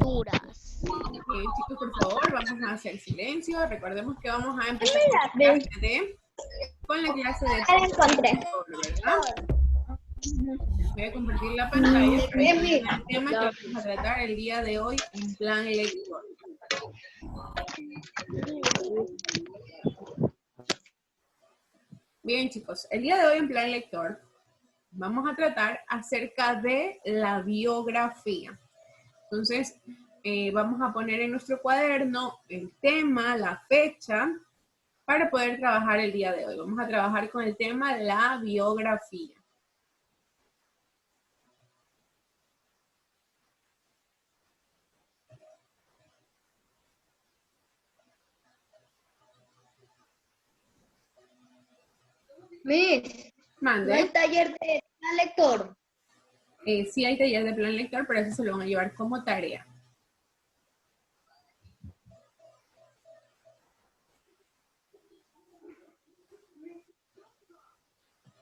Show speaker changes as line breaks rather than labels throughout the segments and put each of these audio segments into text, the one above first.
lecturas.
Chicos, por favor, vamos a hacer silencio. Recordemos que vamos a empezar con la clase de... ¿verdad? Voy a compartir la pantalla para que vean el tema que vamos a tratar el día de hoy en plan lector. Bien, chicos, el día de hoy en plan lector vamos a tratar acerca de la biografía. Entonces, vamos a poner en nuestro cuaderno el tema, la fecha, para poder trabajar el día de hoy. Vamos a trabajar con el tema la biografía.
Miss,
Mande.
¿no hay taller de plan lector?
Sí hay taller de plan lector, pero eso se lo van a llevar como tarea.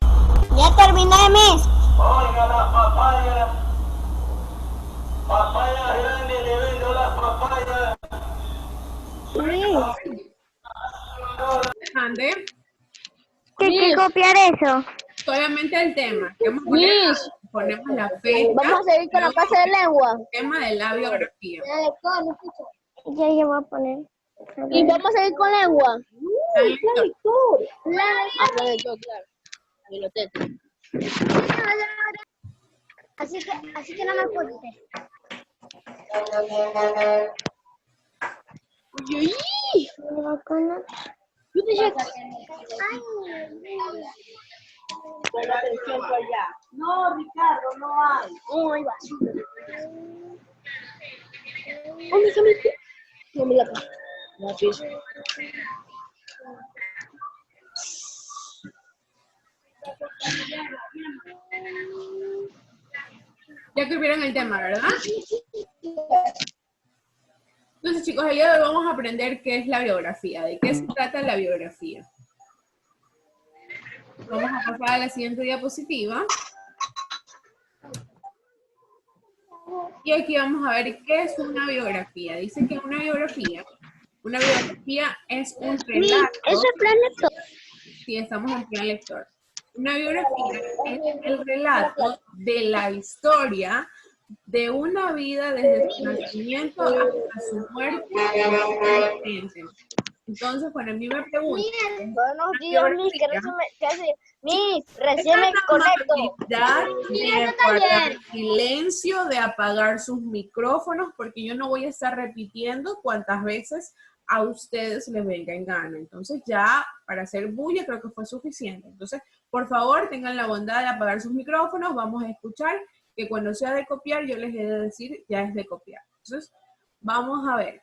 Ya terminé, Miss.
Oiga las papayas. Papayas grandes, le vendo las papayas.
Mande.
¿Qué hay que copiar eso?
Solamente el tema. Ponemos la fecha.
Vamos a seguir con la clase de lengua.
El tema de la biografía.
Ya yo voy a poner.
Y vamos a seguir con lengua.
Plan lector.
Plan lector, claro. Biblioteca.
Así que no me apunte.
Yo te llevo. Pon atención tú allá. No, Ricardo, no hay. No hay basura. ¿Dónde se metió? No me la pongo. No, piso.
Ya que vieron el tema, ¿verdad? Entonces, chicos, el día de hoy vamos a aprender qué es la biografía, de qué se trata la biografía. Vamos a pasar a la siguiente diapositiva. Y aquí vamos a ver qué es una biografía. Dice que una biografía es un relato.
Eso es plan lector.
Sí, estamos en plan lector. Una biografía es el relato de la historia de una vida desde su nacimiento hasta su muerte. Entonces, cuando a mí me preguntan,
Buenos días, Miss, que recién me conecto.
De guardar silencio, de apagar sus micrófonos, porque yo no voy a estar repitiendo cuantas veces a ustedes les venga en gana. Entonces ya, para hacer bulla, creo que fue suficiente. Entonces, por favor, tengan la bondad de apagar sus micrófonos, vamos a escuchar, que cuando sea de copiar, yo les he de decir, ya es de copiar. Entonces, vamos a ver.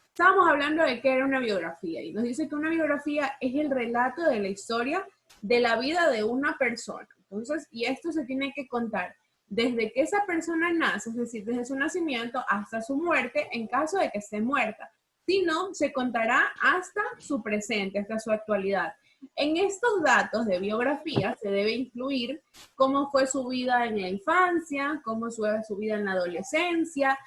Estábamos hablando de qué era una biografía, y nos dice que una biografía es el relato de la historia de la vida de una persona. Entonces, y esto se tiene que contar desde que esa persona nace, es decir, desde su nacimiento hasta su muerte, en caso de que esté muerta. Si no, se contará hasta su presente, hasta su actualidad. En estos datos de biografía se debe incluir cómo fue su vida en la infancia, cómo fue su vida en la adolescencia,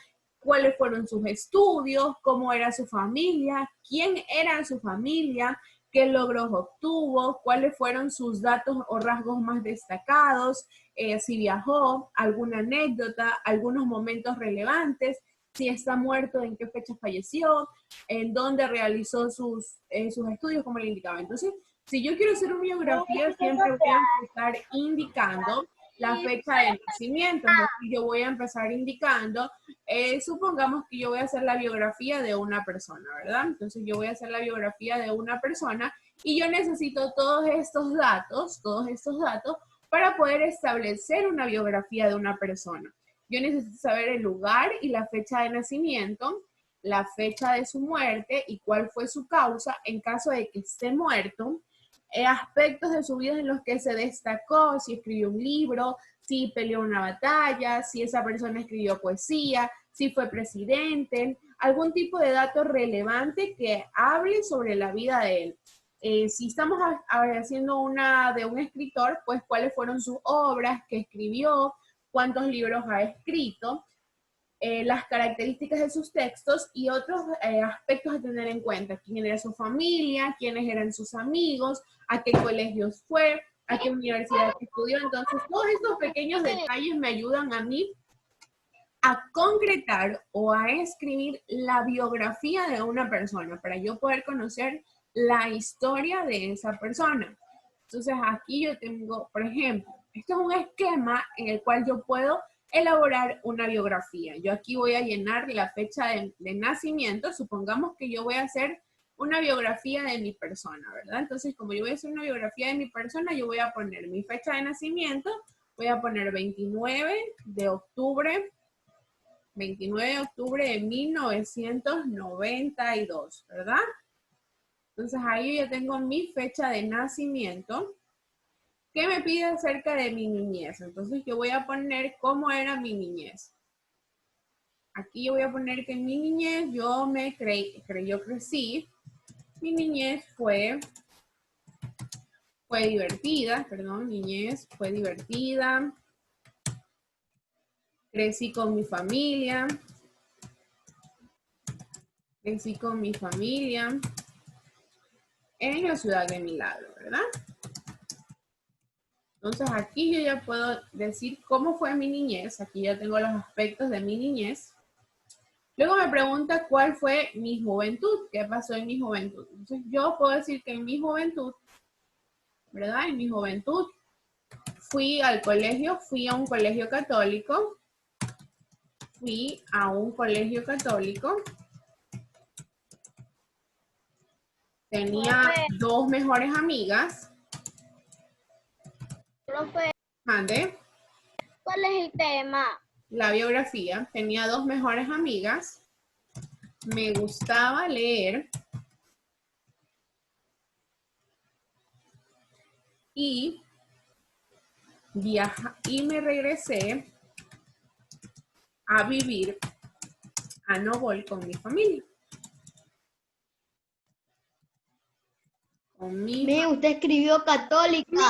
cuáles fueron sus estudios, cómo era su familia, quién era su familia, qué logros obtuvo, cuáles fueron sus datos o rasgos más destacados, si viajó, alguna anécdota, algunos momentos relevantes, si está muerto, en qué fecha falleció, en dónde realizó sus estudios, como le indicaba. Entonces, si yo quiero hacer una biografía, siempre voy a empezar indicando la fecha de nacimiento. Entonces, yo voy a empezar indicando, supongamos que yo voy a hacer la biografía de una persona, ¿verdad? Entonces, yo voy a hacer la biografía de una persona y yo necesito todos estos datos para poder establecer una biografía de una persona. Yo necesito saber el lugar y la fecha de nacimiento, la fecha de su muerte y cuál fue su causa en caso de que esté muerto, aspectos de su vida en los que se destacó, si escribió un libro, si peleó una batalla, si esa persona escribió poesía, si fue presidente, algún tipo de dato relevante que hable sobre la vida de él. Si estamos haciendo una de un escritor, pues cuáles fueron sus obras, qué escribió, cuántos libros ha escrito, las características de sus textos y otros aspectos a tener en cuenta. Quién era su familia, quiénes eran sus amigos, a qué colegios fue, a qué universidad estudió. Entonces, todos estos pequeños detalles me ayudan a mí a concretar o a escribir la biografía de una persona para yo poder conocer la historia de esa persona. Entonces, aquí yo tengo, por ejemplo, este es un esquema en el cual yo puedo elaborar una biografía. Yo aquí voy a llenar la fecha de nacimiento. Supongamos que yo voy a hacer una biografía de mi persona, ¿verdad? Entonces, como yo voy a hacer una biografía de mi persona, yo voy a poner mi fecha de nacimiento, voy a poner 29 de octubre de 1992, ¿verdad? Entonces, ahí yo tengo mi fecha de nacimiento. ¿Qué me pide acerca de mi niñez? Entonces yo voy a poner cómo era mi niñez. Aquí yo voy a poner que en mi niñez yo crecí. Mi niñez fue divertida, perdón, niñez fue divertida. Crecí con mi familia. Crecí con mi familia en la ciudad de Milagro, ¿verdad? Entonces aquí yo ya puedo decir cómo fue mi niñez. Aquí ya tengo los aspectos de mi niñez. Luego me pregunta cuál fue mi juventud. ¿Qué pasó en mi juventud? Entonces yo puedo decir que en mi juventud, ¿verdad? En mi juventud fui a un colegio católico. Fui a un colegio católico. Tenía 2 mejores amigas.
Profe,
Mande.
¿cuál es el tema?
La biografía. Tenía 2 mejores amigas. Me gustaba leer. Y me regresé a vivir a Novol con mi familia.
Usted escribió católica.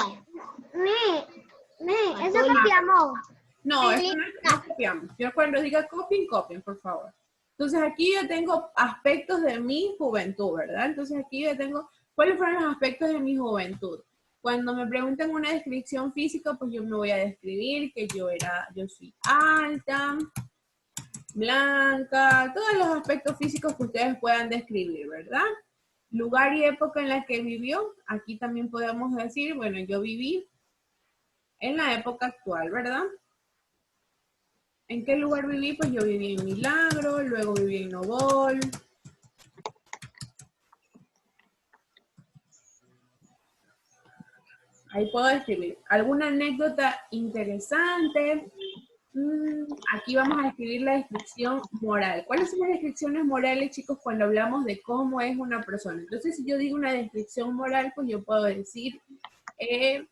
Eso copiamos.
No, eso no copiamos. Yo cuando diga copien, por favor. Entonces aquí yo tengo aspectos de mi juventud, ¿verdad? Entonces aquí yo tengo, ¿cuáles fueron los aspectos de mi juventud? Cuando me preguntan una descripción física, pues yo me voy a describir que yo soy alta, blanca, todos los aspectos físicos que ustedes puedan describir, ¿verdad? Lugar y época en la que vivió, aquí también podemos decir, bueno, yo viví en la época actual, ¿verdad? ¿En qué lugar viví? Pues yo viví en Milagro, luego viví en Novol. Ahí puedo escribir. ¿Alguna anécdota interesante? Aquí vamos a escribir la descripción moral. ¿Cuáles son las descripciones morales, chicos, cuando hablamos de cómo es una persona? Entonces, si yo digo una descripción moral, pues yo puedo decir que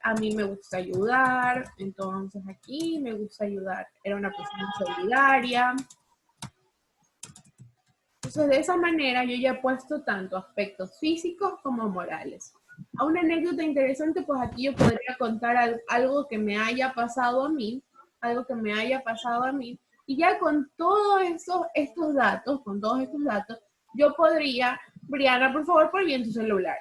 a mí me gusta ayudar. Entonces, aquí me gusta ayudar. Era una persona solidaria. Entonces, de esa manera yo ya he puesto tanto aspectos físicos como morales. A una anécdota interesante, pues aquí yo podría contar algo que me haya pasado a mí, y ya con todos estos datos, yo podría, Briana, por favor, pon bien tu celular.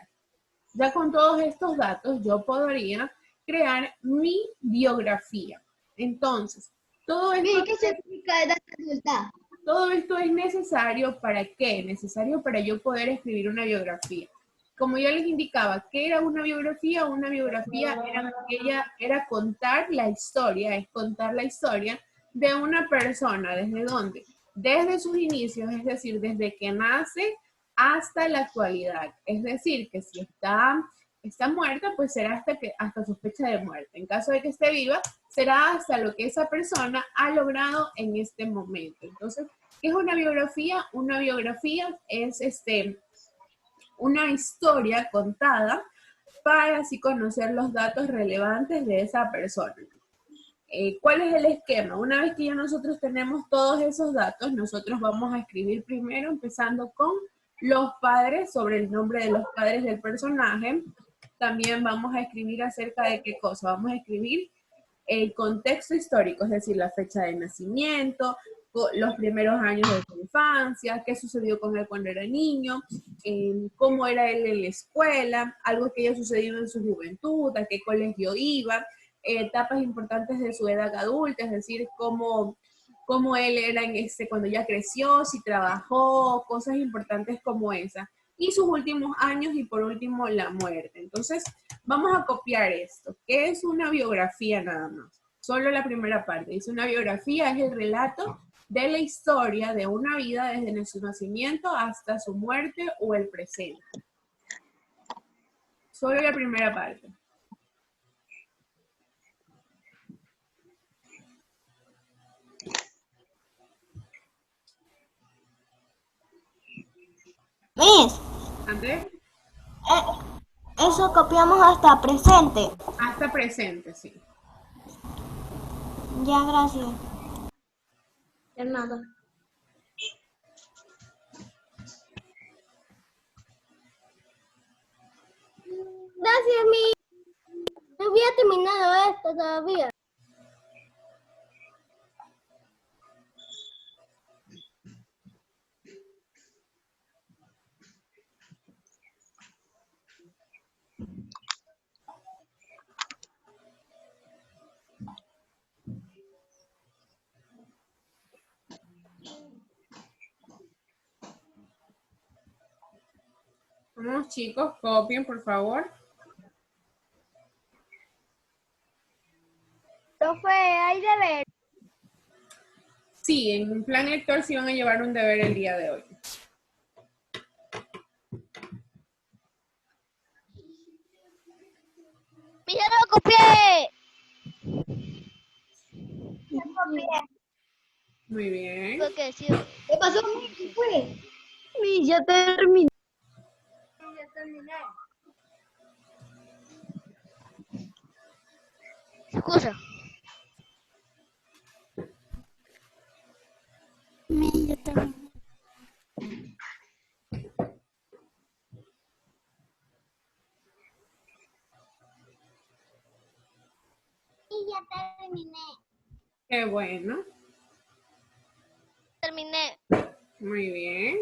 Ya con todos estos datos, yo podría crear mi biografía. Entonces, todo esto...
¿Qué significa edad adulta?
Todo esto es necesario, ¿para qué? Necesario para yo poder escribir una biografía. Como ya les indicaba, ¿qué era una biografía? Una biografía era contar la historia, es contar la historia de una persona. ¿Desde dónde? Desde sus inicios, es decir, desde que nace hasta la actualidad. Es decir, que si está muerta, pues será hasta su fecha de muerte. En caso de que esté viva, será hasta lo que esa persona ha logrado en este momento. Entonces, ¿qué es una biografía? Una biografía es una historia contada para así conocer los datos relevantes de esa persona. ¿Cuál es el esquema? Una vez que ya nosotros tenemos todos esos datos, nosotros vamos a escribir primero, empezando con los padres, sobre el nombre de los padres del personaje. También vamos a escribir acerca de qué cosa. Vamos a escribir el contexto histórico, es decir, la fecha de nacimiento, los primeros años de su infancia, qué sucedió con él cuando era niño, cómo era él en la escuela, algo que haya sucedido en su juventud, a qué colegio iba, etapas importantes de su edad adulta, es decir, cómo él era cuando ya creció, si trabajó, cosas importantes como esas. Y sus últimos años y por último la muerte. Entonces, vamos a copiar esto. ¿Qué es una biografía nada más? Solo la primera parte. Dice una biografía es el relato de la historia de una vida desde su nacimiento hasta su muerte o el presente. Solo la primera parte.
Miss,
¿Andrés?
eso copiamos hasta presente.
Hasta presente, sí.
Ya, gracias.
De nada. Gracias, no había terminado esto todavía.
Vamos, chicos, copien, por favor.
Profe, hay deber.
Sí, en un plan lector sí van a llevar un deber el día de hoy.
¡Ya lo copié!
Muy bien.
¿Qué pasó? ¿Qué fue? Ya terminé. Ya terminé. Excusa.
Yo también.
Y ya terminé.
Qué bueno.
Terminé.
Muy bien.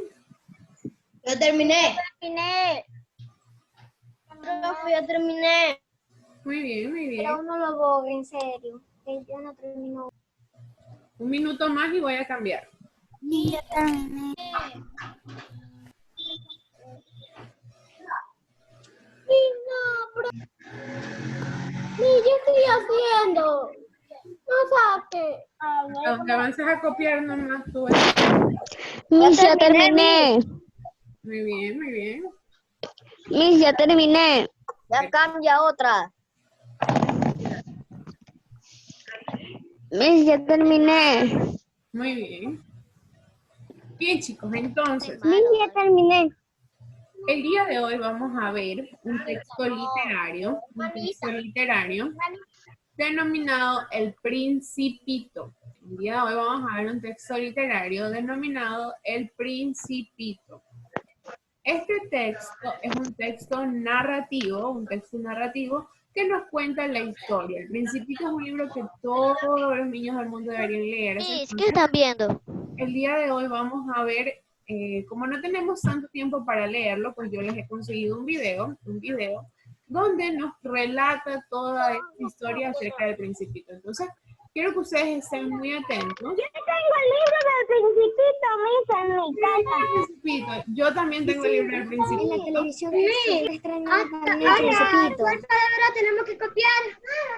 Ya terminé.
Terminé. Profe, ya terminé.
Muy bien, muy bien.
Pero uno lo voy, en serio. Que yo no termino.
Un minuto más y voy a cambiar.
Yo también.
No, pero... yo estoy haciendo. No saque.
Aunque avances a copiar nomás tú.
Miss, ya terminé.
Muy bien, muy bien.
Miss, ya terminé.
Ya cambia otra.
Miss, ya terminé.
Muy bien. Bien, chicos, entonces,
Miss, ya terminé.
el día de hoy vamos a ver un texto literario denominado El Principito. El día de hoy vamos a ver un texto literario denominado El Principito. Este texto es un texto narrativo que nos cuenta la historia. El Principito es un libro que todos los niños del mundo deberían leer.
¿Qué están viendo?
El día de hoy vamos a ver, como no tenemos tanto tiempo para leerlo, pues yo les he conseguido un video donde nos relata toda esta historia acerca del Principito. Entonces, quiero que ustedes estén muy atentos.
Yo tengo el libro del Principito, Misa, en mi casa.
Principito. Yo también tengo el libro del Principito.
En la televisión se extrañaba también el Principito. ¿Cuántas horas tenemos que copiar?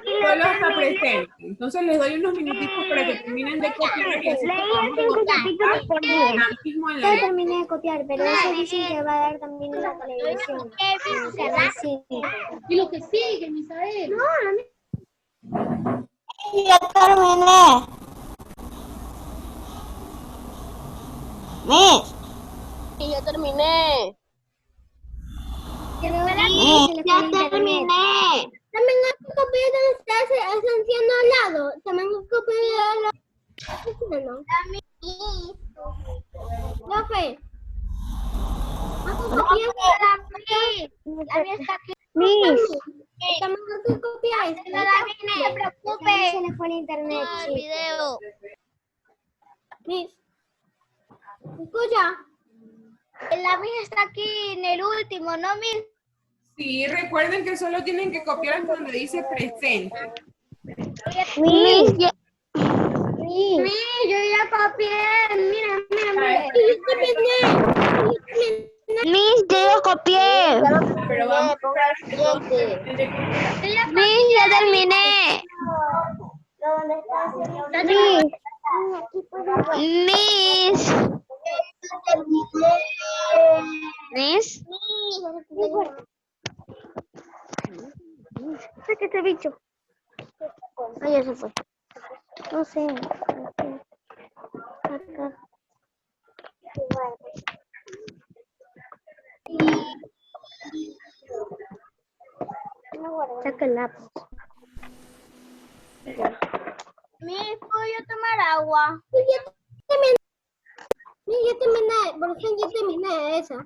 Solo hasta presente. Entonces les doy unos minutitos para que terminen de copiar. Y así podamos copiar ya mismo en la
Ya terminé de copiar, pero eso dicen que va a dar también en la televisión.
Y lo que sigue, Misael.
Ya terminé. Miss.
Y ya terminé.
Ya terminé.
También hay que copiar de ustedes haciendo al lado. También hay que copiar de al lado. Profe.
Miss.
También hay que copiar. No se preocupe.
Se le fue el internet,
El video. Miss. Escucha.
La mía está aquí en el último, ¿no, Miss?
Sí, recuerden que solo tienen que copiar donde dice presente.
Miss, yo ya copié. Mira. Miss, yo ya copié.
Pero vamos a esperar que
Miss, ya terminé. Miss. Miss. Saca este bicho. Ay, ya se fue. No sé. Acá. Saca el lápiz. Miss, ¿puedo yo tomar agua?
Ya terminé, por fin ya terminé esa.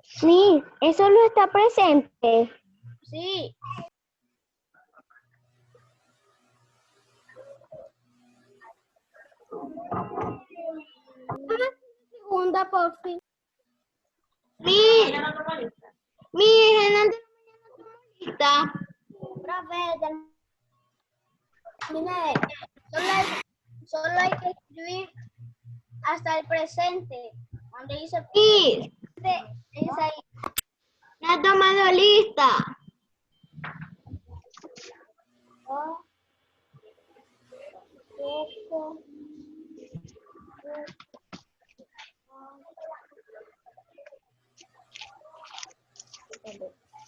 Sí, eso no está presente. Sí.
Segunda, por fin.
Mi lista. Profe, terminé. Solo hay que escribir hasta el presente. Cuando dice sí. Es ahí. Ya he tomado lista.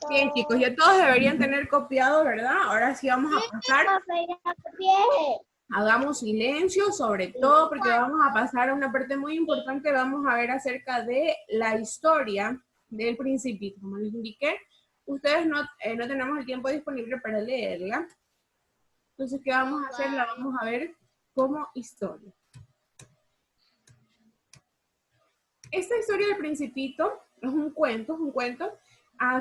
Bien, chicos, ya todos deberían tener copiado, ¿verdad? Ahora sí vamos a pasar. Hagamos silencio, sobre todo porque vamos a pasar a una parte muy importante. Vamos a ver acerca de la historia del Principito. Como les indiqué, ustedes no tenemos el tiempo disponible para leerla. Entonces, ¿qué vamos a hacer? La vamos a ver como historia. Esta historia del Principito es un cuento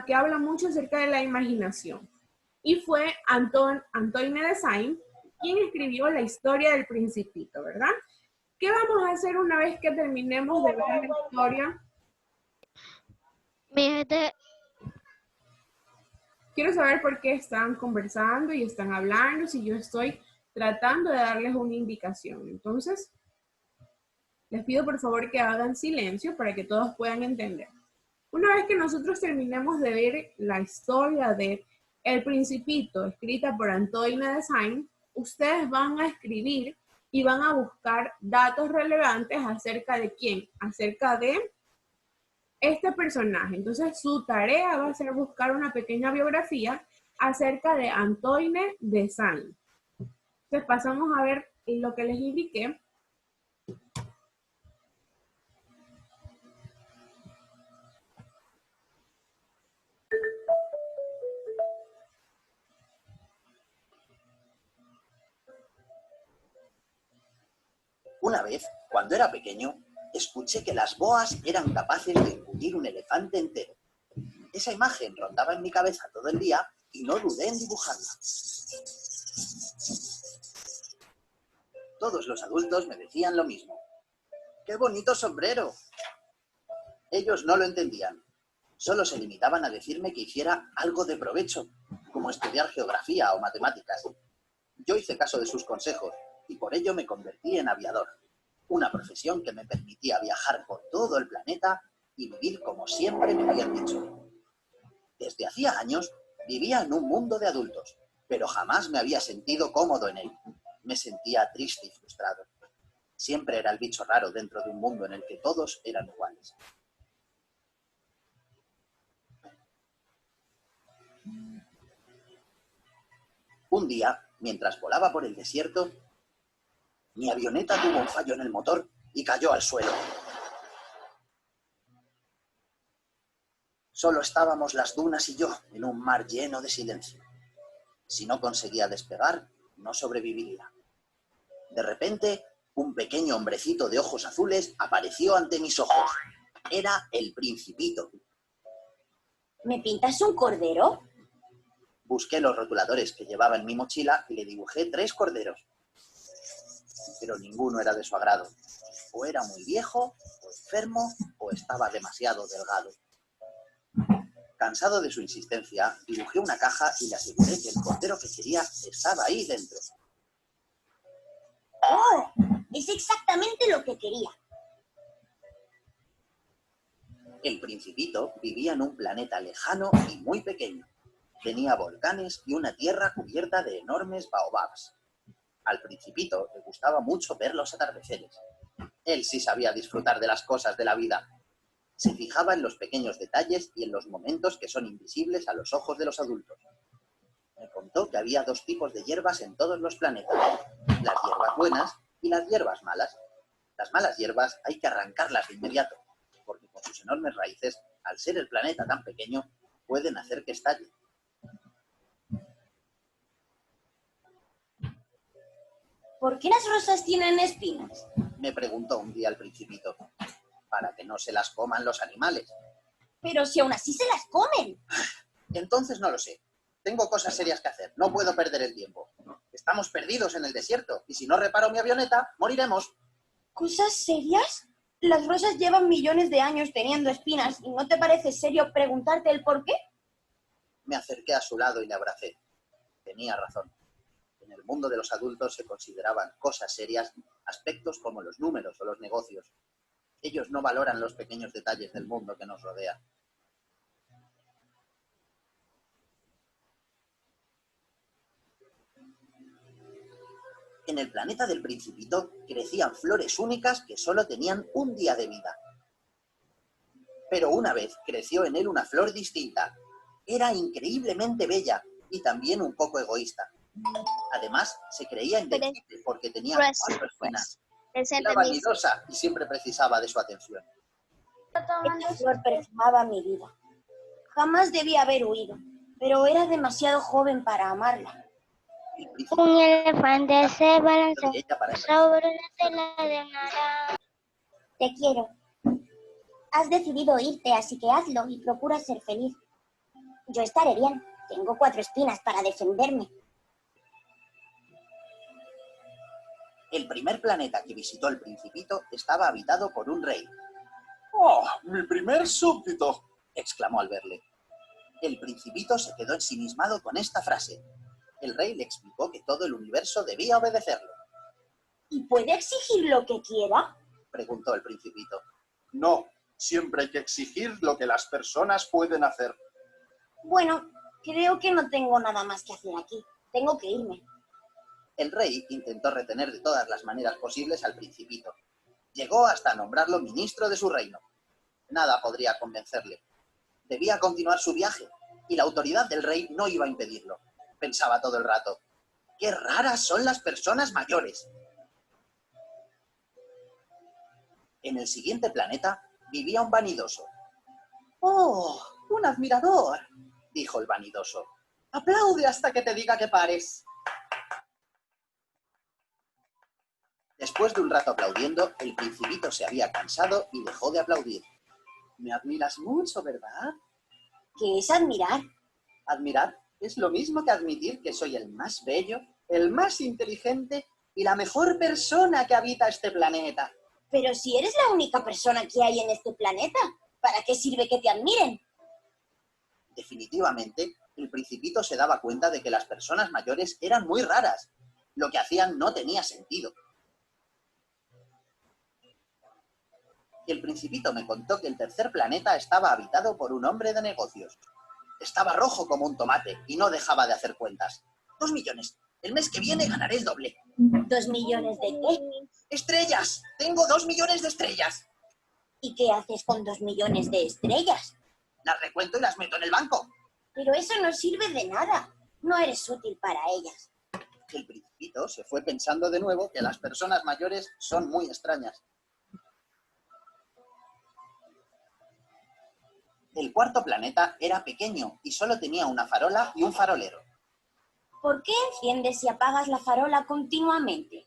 que habla mucho acerca de la imaginación. Y fue Antoine de Saint quien escribió la historia del Principito, ¿verdad? ¿Qué vamos a hacer una vez que terminemos de ver la historia? Quiero saber por qué están conversando y están hablando, si yo estoy tratando de darles una indicación. Entonces, les pido por favor que hagan silencio para que todos puedan entender. Una vez que nosotros terminemos de ver la historia de El Principito, escrita por Antoine de Saint, ustedes van a escribir y van a buscar datos relevantes acerca de quién, acerca de este personaje. Entonces, su tarea va a ser buscar una pequeña biografía acerca de Antoine de Saint. Entonces, pasamos a ver lo que les indiqué.
Una vez, cuando era pequeño, escuché que las boas eran capaces de engullir un elefante entero. Esa imagen rondaba en mi cabeza todo el día y no dudé en dibujarla. Todos los adultos me decían lo mismo. ¡Qué bonito sombrero! Ellos no lo entendían. Solo se limitaban a decirme que hiciera algo de provecho, como estudiar geografía o matemáticas. Yo hice caso de sus consejos y por ello me convertí en aviador, una profesión que me permitía viajar por todo el planeta y vivir como siempre me habían dicho. Desde hacía años vivía en un mundo de adultos, pero jamás me había sentido cómodo en él. Me sentía triste y frustrado. Siempre era el bicho raro dentro de un mundo en el que todos eran iguales. Un día, mientras volaba por el desierto, mi avioneta tuvo un fallo en el motor y cayó al suelo. Solo estábamos las dunas y yo en un mar lleno de silencio. Si no conseguía despegar, no sobreviviría. De repente, un pequeño hombrecito de ojos azules apareció ante mis ojos. Era el Principito.
¿Me pintas un cordero?
Busqué los rotuladores que llevaba en mi mochila y le dibujé 3 corderos. pero ninguno era de su agrado. O era muy viejo, o enfermo, o estaba demasiado delgado. Cansado de su insistencia, dibujé una caja y le aseguré que el cordero que quería estaba ahí dentro.
¡Oh! Es exactamente lo que quería.
El Principito vivía en un planeta lejano y muy pequeño. Tenía volcanes y una tierra cubierta de enormes baobabs. Al Principito le gustaba mucho ver los atardeceres. Él sí sabía disfrutar de las cosas de la vida. Se fijaba en los pequeños detalles y en los momentos que son invisibles a los ojos de los adultos. Me contó que había dos tipos de hierbas en todos los planetas: las hierbas buenas y las hierbas malas. Las malas hierbas hay que arrancarlas de inmediato, porque con sus enormes raíces, al ser el planeta tan pequeño, pueden hacer que estalle.
¿Por qué las rosas tienen espinas?
Me preguntó un día el Principito. Para que no se las coman los animales.
Pero si aún así se las comen.
Entonces no lo sé. Tengo cosas serias que hacer. No puedo perder el tiempo. Estamos perdidos en el desierto y si no reparo mi avioneta, moriremos.
¿Cosas serias? Las rosas llevan millones de años teniendo espinas y ¿no te parece serio preguntarte el por qué?
Me acerqué a su lado y le abracé. Tenía razón. En el mundo de los adultos se consideraban cosas serias aspectos como los números o los negocios. Ellos no valoran los pequeños detalles del mundo que nos rodea. En el planeta del Principito crecían flores únicas que solo tenían un día de vida. Pero una vez creció en él una flor distinta. Era increíblemente bella y también un poco egoísta. Además, se creía invencible porque tenía 4 espinas. Era vanidosa y siempre precisaba de su atención.
Esta flor perfumaba mi vida. Jamás debía haber huido, pero era demasiado joven para amarla.
El príncipe
Un elefante se balanceó
de ella para
sobre la tela de nada.
Te quiero. Has decidido irte, así que hazlo y procura ser feliz. Yo estaré bien. Tengo 4 espinas para defenderme.
El primer planeta que visitó el Principito estaba habitado por un rey.
¡Oh, mi primer súbdito!
Exclamó al verle. El Principito se quedó ensimismado con esta frase. El rey le explicó que todo el universo debía obedecerlo.
¿Y puede exigir lo que quiera?
Preguntó el Principito.
No, siempre hay que exigir lo que las personas pueden hacer.
Bueno, creo que no tengo nada más que hacer aquí. Tengo que irme.
El rey intentó retener de todas las maneras posibles al Principito. Llegó hasta nombrarlo ministro de su reino. Nada podría convencerle. Debía continuar su viaje, y la autoridad del rey no iba a impedirlo. Pensaba todo el rato. ¡Qué raras son las personas mayores! En el siguiente planeta vivía un vanidoso. ¡Oh, un admirador!, dijo el vanidoso. ¡Aplaude hasta que te diga que pares! Después de un rato aplaudiendo, el Principito se había cansado y dejó de aplaudir. Me admiras mucho, ¿verdad?
¿Qué es admirar?
Admirar es lo mismo que admitir que soy el más bello, el más inteligente y la mejor persona que habita este planeta.
Pero si eres la única persona que hay en este planeta, ¿para qué sirve que te admiren?
Definitivamente, el Principito se daba cuenta de que las personas mayores eran muy raras. Lo que hacían no tenía sentido. El Principito me contó que el tercer planeta estaba habitado por un hombre de negocios. Estaba rojo como un tomate y no dejaba de hacer cuentas. 2 millones. El mes que viene ganaré el doble.
¿2 millones de qué?
¡Estrellas! ¡Tengo 2 millones de estrellas!
¿Y qué haces con 2 millones de estrellas?
Las recuento y las meto en el banco.
Pero eso no sirve de nada. No eres útil para ellas.
El Principito se fue pensando de nuevo que las personas mayores son muy extrañas. El cuarto planeta era pequeño y solo tenía una farola y un farolero.
¿Por qué enciendes y apagas la farola continuamente?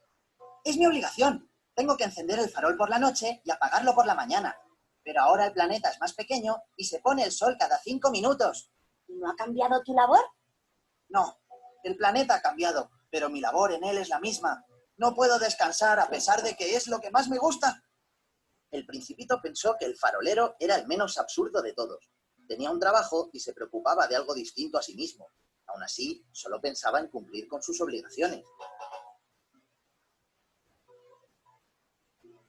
Es mi obligación. Tengo que encender el farol por la noche y apagarlo por la mañana. Pero ahora el planeta es más pequeño y se pone el sol cada 5 minutos.
¿Y no ha cambiado tu labor?
No, el planeta ha cambiado, pero mi labor en él es la misma. No puedo descansar a pesar de que es lo que más me gusta. El Principito pensó que el farolero era el menos absurdo de todos. Tenía un trabajo y se preocupaba de algo distinto a sí mismo. Aún así, solo pensaba en cumplir con sus obligaciones.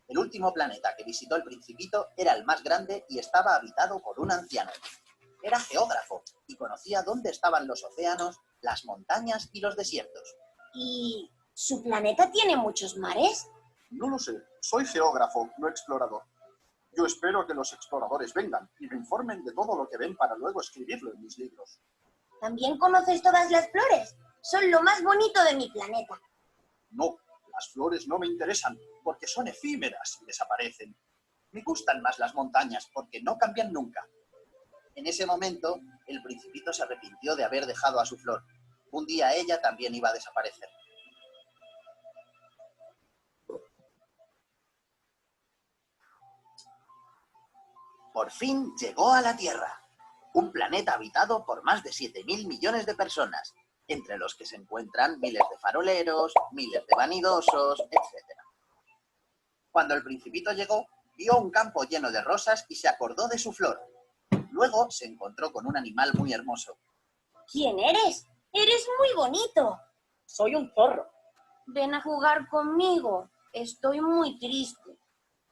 El último planeta que visitó el Principito era el más grande y estaba habitado por un anciano. Era geógrafo y conocía dónde estaban los océanos, las montañas y los desiertos.
¿Y su planeta tiene muchos mares?
No lo sé. Soy geógrafo, no explorador. Yo espero que los exploradores vengan y me informen de todo lo que ven para luego escribirlo en mis libros.
¿También conoces todas las flores? Son lo más bonito de mi planeta.
No, las flores no me interesan porque son efímeras y desaparecen. Me gustan más las montañas porque no cambian nunca.
En ese momento, el Principito se arrepintió de haber dejado a su flor. Un día ella también iba a desaparecer. Por fin llegó a la Tierra, un planeta habitado por más de 7.000 millones de personas, entre los que se encuentran miles de faroleros, miles de vanidosos, etc. Cuando el Principito llegó, vio un campo lleno de rosas y se acordó de su flor. Luego se encontró con un animal muy hermoso.
¿Quién eres? Eres muy bonito.
Soy un zorro.
Ven a jugar conmigo. Estoy muy triste.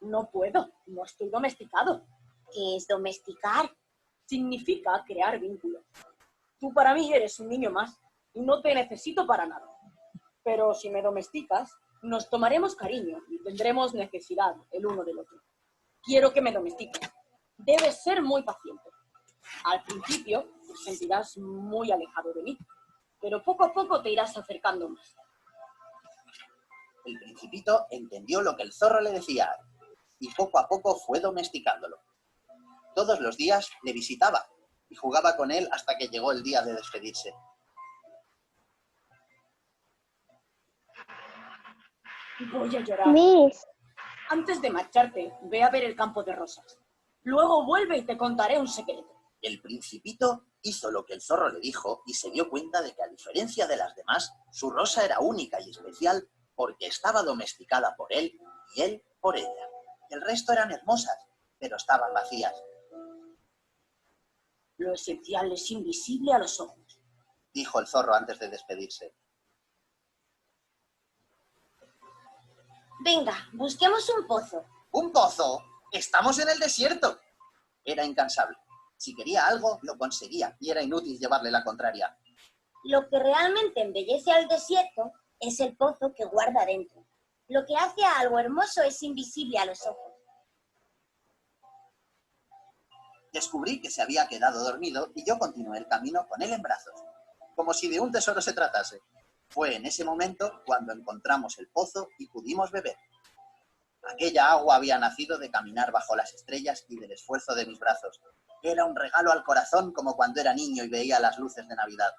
No puedo, no estoy domesticado.
¿Qué es domesticar?
Significa crear vínculos. Tú para mí eres un niño más y no te necesito para nada. Pero si me domesticas, nos tomaremos cariño y tendremos necesidad el uno del otro. Quiero que me domestiques. Debes ser muy paciente. Al principio te sentirás muy alejado de mí, pero poco a poco te irás acercando más.
El Principito entendió lo que el zorro le decía y poco a poco fue domesticándolo. Todos los días le visitaba y jugaba con él hasta que llegó el día de despedirse.
Voy a llorar.
Miss,
Antes de marcharte, ve a ver el campo de rosas. Luego vuelve y te contaré un secreto.
El Principito hizo lo que el zorro le dijo y se dio cuenta de que, a diferencia de las demás, su rosa era única y especial porque estaba domesticada por él y él por ella. El resto eran hermosas, pero estaban vacías.
Lo esencial es invisible a los ojos.
Dijo el zorro antes de despedirse.
Venga, busquemos un pozo.
¡Un pozo! ¡Estamos en el desierto! Era incansable. Si quería algo, lo conseguía y era inútil llevarle la contraria.
Lo que realmente embellece al desierto es el pozo que guarda dentro. Lo que hace a algo hermoso es invisible a los ojos.
Descubrí que se había quedado dormido y yo continué el camino con él en brazos, como si de un tesoro se tratase. Fue en ese momento cuando encontramos el pozo y pudimos beber. Aquella agua había nacido de caminar bajo las estrellas y del esfuerzo de mis brazos. Era un regalo al corazón como cuando era niño y veía las luces de Navidad.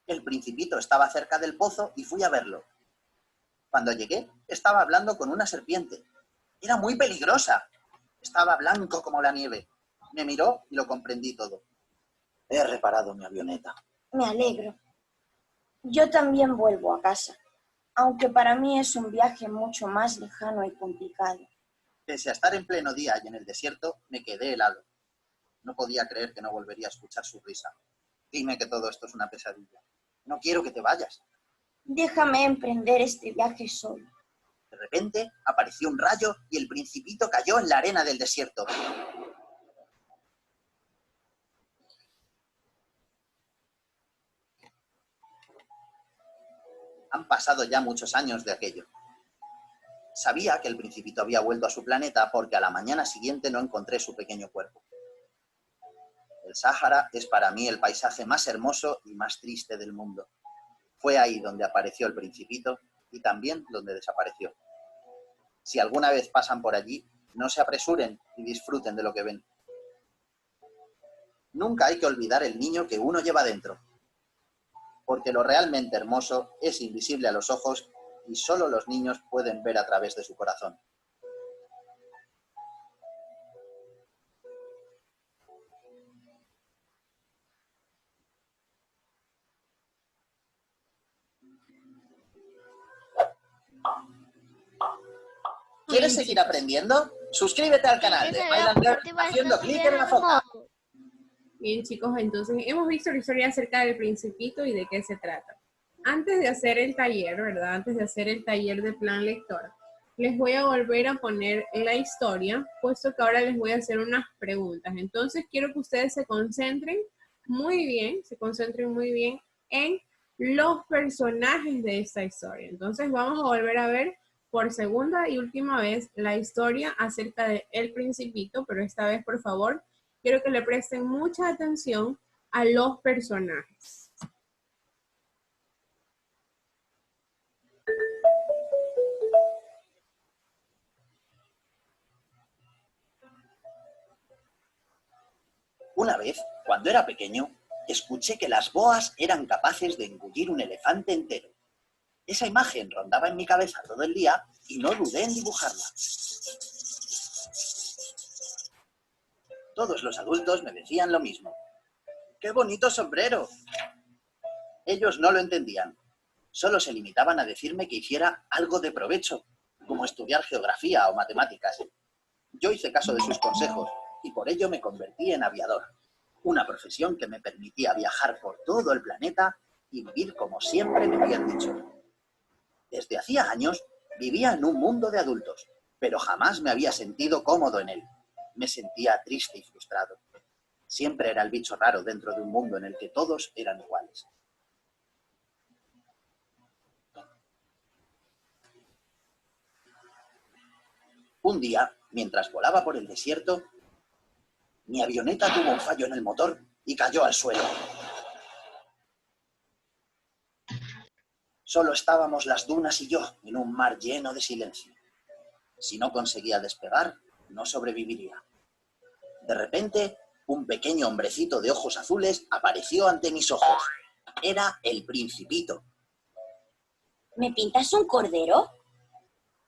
El Principito estaba cerca del pozo y fui a verlo. Cuando llegué, estaba hablando con una serpiente. Era muy peligrosa. Estaba blanco como la nieve. Me miró y lo comprendí todo. He reparado mi avioneta.
Me alegro. Yo también vuelvo a casa, aunque para mí es un viaje mucho más lejano y complicado.
Pese a estar en pleno día y en el desierto, me quedé helado. No podía creer que no volvería a escuchar su risa. Dime que todo esto es una pesadilla. No quiero que te vayas.
Déjame emprender este viaje solo.
De repente apareció un rayo y el Principito cayó en la arena del desierto. Han pasado ya muchos años de aquello. Sabía que el Principito había vuelto a su planeta porque a la mañana siguiente no encontré su pequeño cuerpo. El Sáhara es para mí el paisaje más hermoso y más triste del mundo. Fue ahí donde apareció el Principito y también donde desapareció. Si alguna vez pasan por allí, no se apresuren y disfruten de lo que ven. Nunca hay que olvidar el niño que uno lleva dentro, porque lo realmente hermoso es invisible a los ojos y solo los niños pueden ver a través de su corazón. ¿Quieres seguir aprendiendo? Suscríbete al canal de Highlander haciendo clic en la foto.
Bien, chicos, entonces hemos visto la historia acerca del Principito y de qué se trata. Antes de hacer el taller, ¿verdad? Antes de hacer el taller de plan lector, les voy a volver a poner la historia, puesto que ahora les voy a hacer unas preguntas. Entonces, quiero que ustedes se concentren muy bien en los personajes de esta historia. Entonces, vamos a volver a ver por segunda y última vez la historia acerca de El Principito, pero esta vez, por favor, quiero que le presten mucha atención a los personajes.
Una vez, cuando era pequeño, escuché que las boas eran capaces de engullir un elefante entero. Esa imagen rondaba en mi cabeza todo el día y no dudé en dibujarla. Todos los adultos me decían lo mismo. ¡Qué bonito sombrero! Ellos no lo entendían. Solo se limitaban a decirme que hiciera algo de provecho, como estudiar geografía o matemáticas. Yo hice caso de sus consejos y por ello me convertí en aviador, una profesión que me permitía viajar por todo el planeta y vivir como siempre me habían dicho. Desde hacía años vivía en un mundo de adultos, pero jamás me había sentido cómodo en él. Me sentía triste y frustrado. Siempre era el bicho raro dentro de un mundo en el que todos eran iguales. Un día, mientras volaba por el desierto, mi avioneta tuvo un fallo en el motor y cayó al suelo. Solo estábamos las dunas y yo en un mar lleno de silencio. Si no conseguía despegar, no sobreviviría. De repente, un pequeño hombrecito de ojos azules apareció ante mis ojos. Era el Principito.
¿Me pintas un cordero?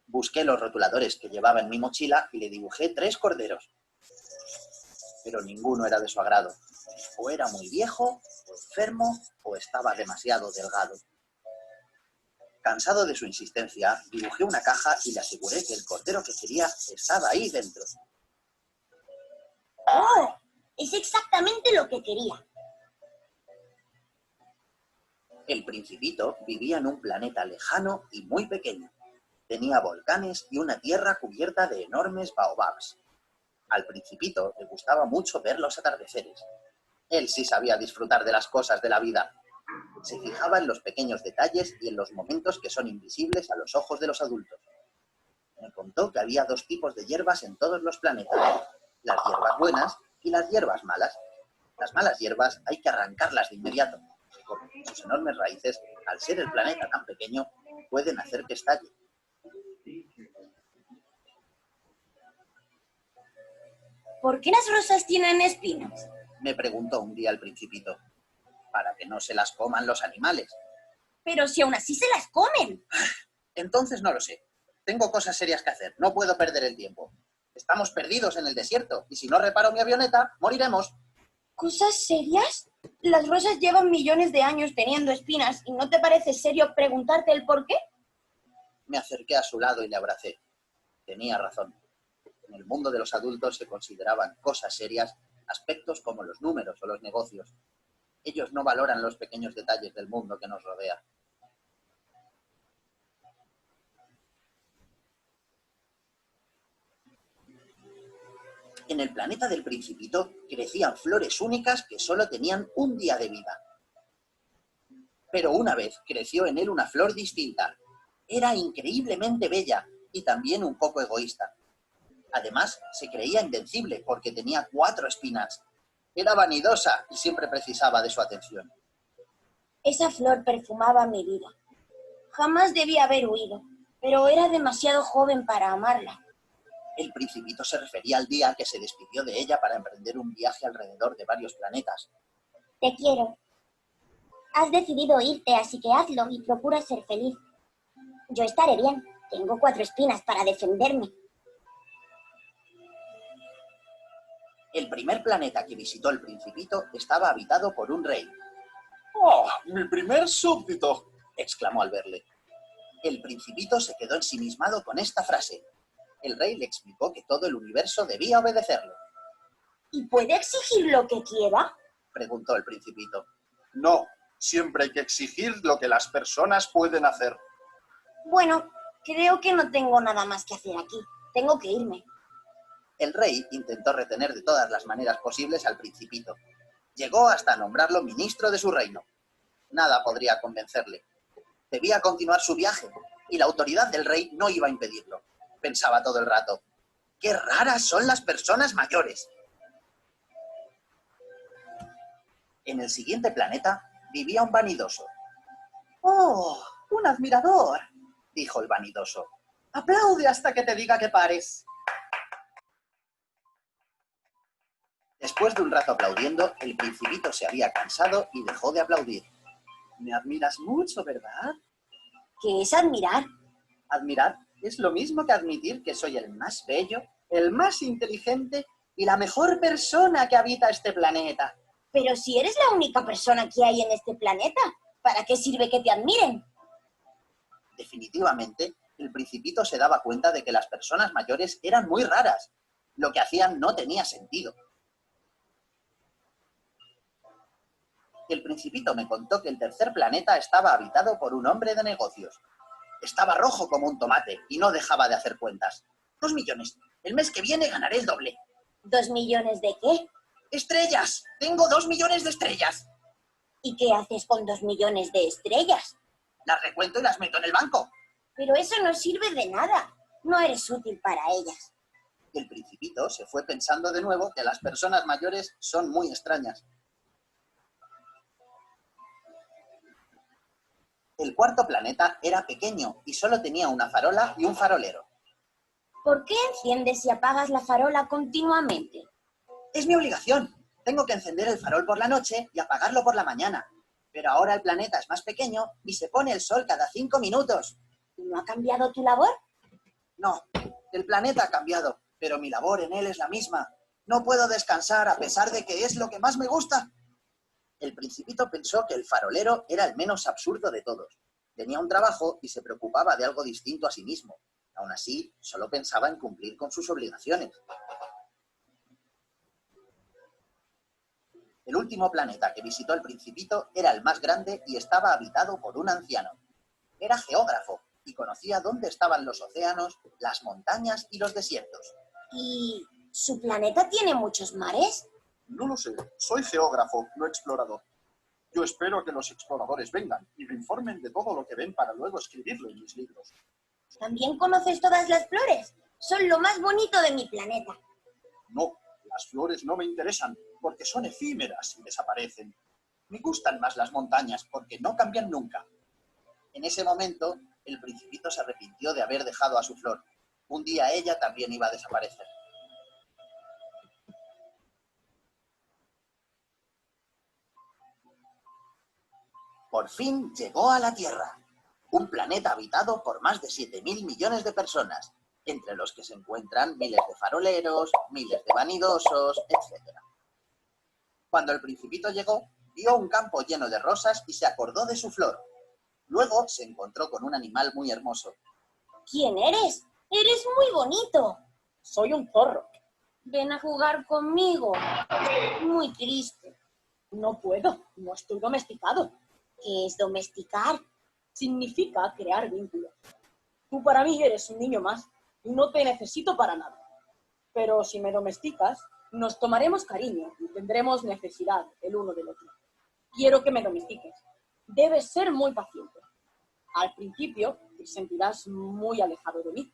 Busqué los rotuladores que llevaba en mi mochila y le dibujé 3 corderos. Pero ninguno era de su agrado. O era muy viejo, o enfermo, o estaba demasiado delgado. Cansado de su insistencia, dibujé una caja y le aseguré que el cordero que quería estaba ahí dentro.
¡Oh! Es exactamente lo que quería.
El Principito vivía en un planeta lejano y muy pequeño. Tenía volcanes y una tierra cubierta de enormes baobabs. Al Principito le gustaba mucho ver los atardeceres. Él sí sabía disfrutar de las cosas de la vida. Se fijaba en los pequeños detalles y en los momentos que son invisibles a los ojos de los adultos. Me contó que había 2 tipos de hierbas en todos los planetas. Las hierbas buenas y las hierbas malas. Las malas hierbas hay que arrancarlas de inmediato, porque sus enormes raíces, al ser el planeta tan pequeño, pueden hacer que estalle.
¿Por qué las rosas tienen espinas?
Me preguntó un día el Principito. Para que no se las coman los animales.
Pero si aún así se las comen.
Entonces no lo sé. Tengo cosas serias que hacer. No puedo perder el tiempo. Estamos perdidos en el desierto y si no reparo mi avioneta, moriremos.
¿Cosas serias? Las rosas llevan millones de años teniendo espinas y ¿no te parece serio preguntarte el por qué?
Me acerqué a su lado y le abracé. Tenía razón. En el mundo de los adultos se consideraban cosas serias aspectos como los números o los negocios. Ellos no valoran los pequeños detalles del mundo que nos rodea. En el planeta del Principito crecían flores únicas que solo tenían un día de vida. Pero una vez creció en él una flor distinta. Era increíblemente bella y también un poco egoísta. Además, se creía invencible porque tenía 4 espinas. Era vanidosa y siempre precisaba de su atención.
Esa flor perfumaba mi vida. Jamás debía haber huido, pero era demasiado joven para amarla.
El Principito se refería al día que se despidió de ella para emprender un viaje alrededor de varios planetas.
Te quiero. Has decidido irte, así que hazlo y procura ser feliz. Yo estaré bien. Tengo 4 espinas para defenderme.
El primer planeta que visitó el Principito estaba habitado por un rey.
¡Oh, mi primer súbdito!
Exclamó al verle. El Principito se quedó ensimismado con esta frase. El rey le explicó que todo el universo debía obedecerlo.
¿Y puede exigir lo que quiera?
Preguntó el Principito.
No, siempre hay que exigir lo que las personas pueden hacer.
Bueno, creo que no tengo nada más que hacer aquí. Tengo que irme.
El rey intentó retener de todas las maneras posibles al Principito. Llegó hasta nombrarlo ministro de su reino. Nada podría convencerle. Debía continuar su viaje, y la autoridad del rey no iba a impedirlo. Pensaba todo el rato. ¡Qué raras son las personas mayores! En el siguiente planeta vivía un vanidoso. ¡Oh, un admirador!, dijo el vanidoso. ¡Aplaude hasta que te diga que pares! Después de un rato aplaudiendo, el Principito se había cansado y dejó de aplaudir. Me admiras mucho, ¿verdad?
¿Qué es admirar?
Admirar es lo mismo que admitir que soy el más bello, el más inteligente y la mejor persona que habita este planeta.
Pero si eres la única persona que hay en este planeta, ¿para qué sirve que te admiren?
Definitivamente, el Principito se daba cuenta de que las personas mayores eran muy raras. Lo que hacían no tenía sentido. El Principito me contó que el tercer planeta estaba habitado por un hombre de negocios. Estaba rojo como un tomate y no dejaba de hacer cuentas. 2 millones. El mes que viene ganaré el doble.
¿2 millones de qué?
¡Estrellas! ¡Tengo 2 millones de estrellas!
¿Y qué haces con 2 millones de estrellas?
Las recuento y las meto en el banco.
Pero eso no sirve de nada. No eres útil para ellas.
El Principito se fue pensando de nuevo que las personas mayores son muy extrañas. El cuarto planeta era pequeño y solo tenía una farola y un farolero.
¿Por qué enciendes y apagas la farola continuamente?
Es mi obligación. Tengo que encender el farol por la noche y apagarlo por la mañana. Pero ahora el planeta es más pequeño y se pone el sol cada 5 minutos.
¿Y no ha cambiado tu labor?
No, el planeta ha cambiado, pero mi labor en él es la misma. No puedo descansar a pesar de que es lo que más me gusta. El Principito pensó que el farolero era el menos absurdo de todos. Tenía un trabajo y se preocupaba de algo distinto a sí mismo. Aún así, solo pensaba en cumplir con sus obligaciones. El último planeta que visitó el Principito era el más grande y estaba habitado por un anciano. Era geógrafo y conocía dónde estaban los océanos, las montañas y los desiertos.
¿Y su planeta tiene muchos mares?
No lo sé, soy geógrafo, no explorador. Yo espero que los exploradores vengan y me informen de todo lo que ven para luego escribirlo en mis libros.
¿También conoces todas las flores? Son lo más bonito de mi planeta.
No, las flores no me interesan porque son efímeras y desaparecen. Me gustan más las montañas porque no cambian nunca.
En ese momento, el Principito se arrepintió de haber dejado a su flor. Un día ella también iba a desaparecer. Por fin llegó a la Tierra, un planeta habitado por más de 7.000 millones de personas, entre los que se encuentran miles de faroleros, miles de vanidosos, etc. Cuando el Principito llegó, vio un campo lleno de rosas y se acordó de su flor. Luego se encontró con un animal muy hermoso.
¿Quién eres? Eres muy bonito.
Soy un zorro.
Ven a jugar conmigo. Muy triste.
No puedo, no estoy domesticado.
¿Qué es domesticar?
Significa crear vínculos. Tú para mí eres un niño más y no te necesito para nada. Pero si me domesticas, nos tomaremos cariño y tendremos necesidad el uno del otro. Quiero que me domestiques. Debes ser muy paciente. Al principio te sentirás muy alejado de mí,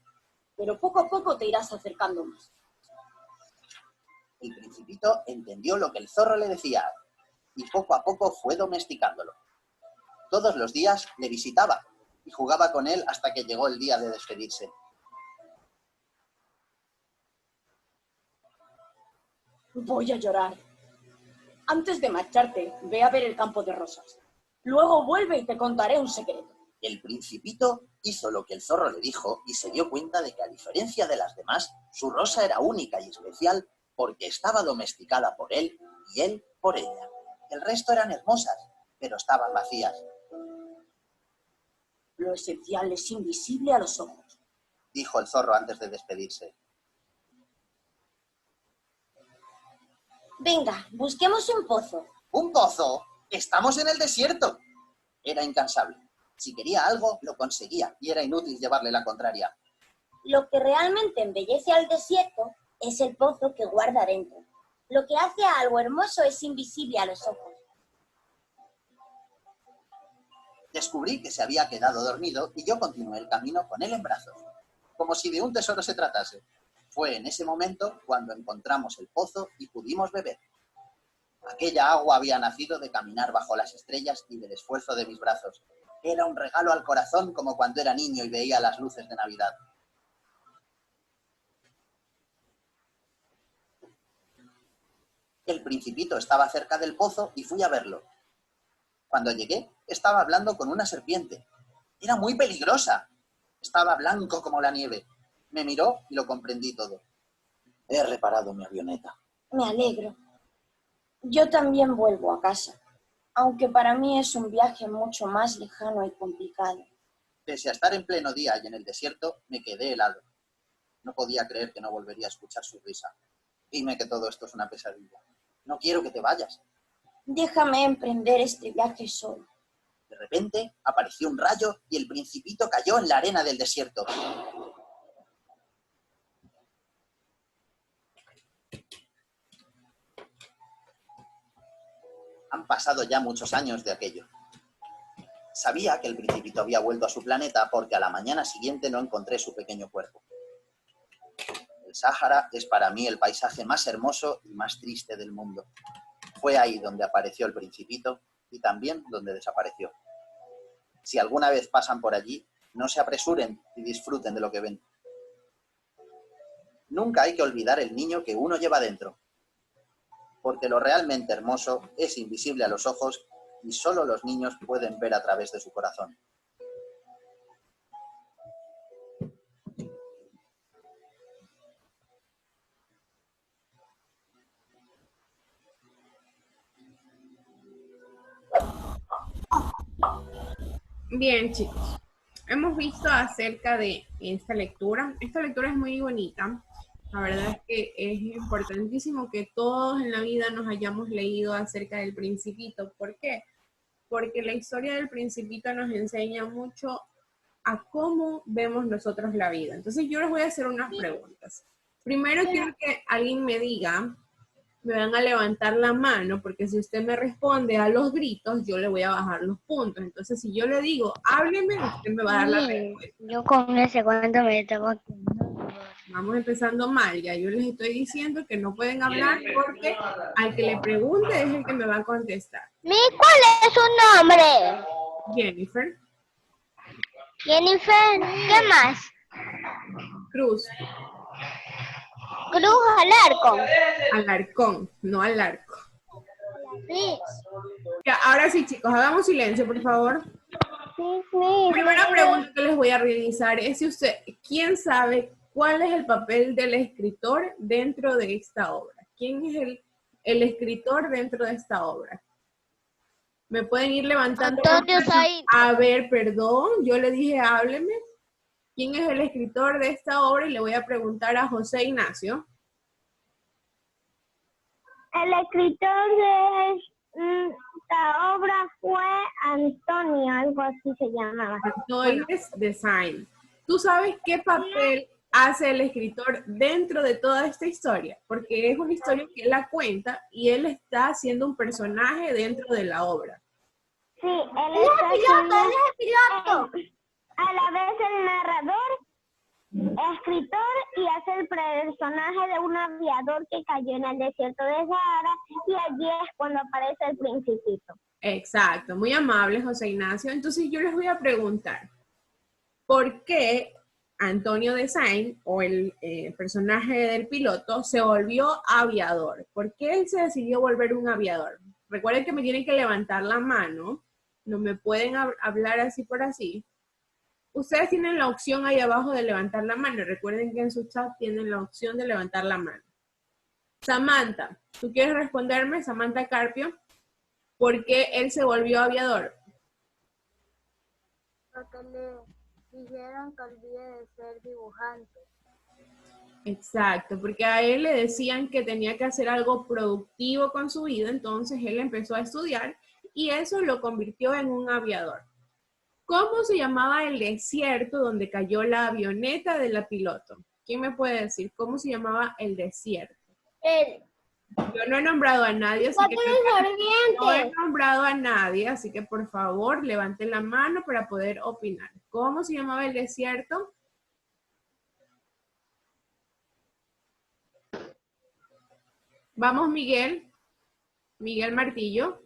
pero poco a poco te irás acercando más.
El Principito entendió lo que el zorro le decía y poco a poco fue domesticándolo. Todos los días le visitaba y jugaba con él hasta que llegó el día de despedirse.
Voy a llorar. Antes de marcharte, ve a ver el campo de rosas. Luego vuelve y te contaré un secreto.
El Principito hizo lo que el zorro le dijo y se dio cuenta de que, a diferencia de las demás, su rosa era única y especial porque estaba domesticada por él y él por ella. El resto eran hermosas, pero estaban vacías.
Lo esencial es invisible a los ojos.
dijo el zorro antes de despedirse.
Venga, busquemos un pozo.
¿Un pozo? ¡Estamos en el desierto! Era incansable. Si quería algo, lo conseguía y era inútil llevarle la contraria.
Lo que realmente embellece al desierto es el pozo que guarda dentro. Lo que hace a algo hermoso es invisible a los ojos.
Descubrí que se había quedado dormido y yo continué el camino con él en brazos, como si de un tesoro se tratase. Fue en ese momento cuando encontramos el pozo y pudimos beber. Aquella agua había nacido de caminar bajo las estrellas y del esfuerzo de mis brazos. Era un regalo al corazón como cuando era niño y veía las luces de Navidad. El Principito estaba cerca del pozo y fui a verlo. Cuando llegué, estaba hablando con una serpiente. Era muy peligrosa. Estaba blanco como la nieve. Me miró y lo comprendí todo. He reparado mi avioneta.
Me alegro. Yo también vuelvo a casa, aunque para mí es un viaje mucho más lejano y complicado.
Pese a estar en pleno día y en el desierto, me quedé helado. No podía creer que no volvería a escuchar su risa. Dime que todo esto es una pesadilla. No quiero que te vayas.
Déjame emprender este viaje solo.
De repente apareció un rayo y el Principito cayó en la arena del desierto. Han pasado ya muchos años de aquello. Sabía que el Principito había vuelto a su planeta porque a la mañana siguiente no encontré su pequeño cuerpo. El Sáhara es para mí el paisaje más hermoso y más triste del mundo. Fue ahí donde apareció el Principito y también donde desapareció. Si alguna vez pasan por allí, no se apresuren y disfruten de lo que ven. Nunca hay que olvidar el niño que uno lleva dentro, porque lo realmente hermoso es invisible a los ojos y solo los niños pueden ver a través de su corazón.
Bien, chicos, hemos visto acerca de esta lectura. Esta lectura es muy bonita. La verdad es que es importantísimo que todos en la vida nos hayamos leído acerca del Principito. ¿Por qué? Porque la historia del Principito nos enseña mucho a cómo vemos nosotros la vida. Entonces yo les voy a hacer unas preguntas. Primero quiero que alguien me diga, me van a levantar la mano, porque si usted me responde a los gritos, yo le voy a bajar los puntos. Entonces, si yo le digo, hábleme, usted me va a dar la respuesta.
Yo con ese cuento me tengo que...
Vamos empezando mal, ya yo les estoy diciendo que no pueden hablar porque al que le pregunte es el que me va a contestar.
¿Cuál es su nombre?
Jennifer.
Jennifer, ¿qué más?
Cruz.
Cruz Alarcón.
Alarcón, no al arco.
Sí.
Ya, ahora sí, chicos, hagamos silencio, por favor.
Sí.
Primera pregunta que les voy a realizar es si usted, ¿quién sabe cuál es el papel del escritor dentro de esta obra? ¿Quién es el escritor dentro de esta obra? ¿Me pueden ir levantando?
Antonio Sainz.
A ver, perdón, yo le dije hábleme. ¿Quién es el escritor de esta obra? Y le voy a preguntar a José Ignacio.
El escritor de esta obra fue Antonio, algo así se llamaba.
Antonio de Sainz. ¿Tú sabes qué papel hace el escritor dentro de toda esta historia? Porque es una historia que él la cuenta y él está haciendo un personaje dentro de la obra.
Sí, él es el piloto. A la vez el narrador, escritor y hace el personaje de un aviador que cayó en el desierto de Sahara y allí es cuando aparece el Principito.
Exacto, muy amable José Ignacio. Entonces yo les voy a preguntar, ¿por qué Antonio de Sainz, o el personaje del piloto, se volvió aviador? ¿Por qué él se decidió volver un aviador? Recuerden que me tienen que levantar la mano, no me pueden hablar así por así. Ustedes tienen la opción ahí abajo de levantar la mano. Recuerden que en su chat tienen la opción de levantar la mano. Samantha, ¿tú quieres responderme? Samantha Carpio, ¿por qué él se volvió aviador?
Porque le dijeron
decían que olvide de ser dibujante.
Exacto, porque a él le decían que tenía que hacer algo productivo con su vida, entonces él empezó a estudiar y eso lo convirtió en un aviador. ¿Cómo se llamaba el desierto donde cayó la avioneta de la piloto? ¿Quién me puede decir cómo se llamaba el desierto? Yo no he nombrado a nadie, así que no he nombrado a nadie, así que por favor levanten la mano para poder opinar. ¿Cómo se llamaba el desierto? Vamos, Miguel. Miguel Martillo.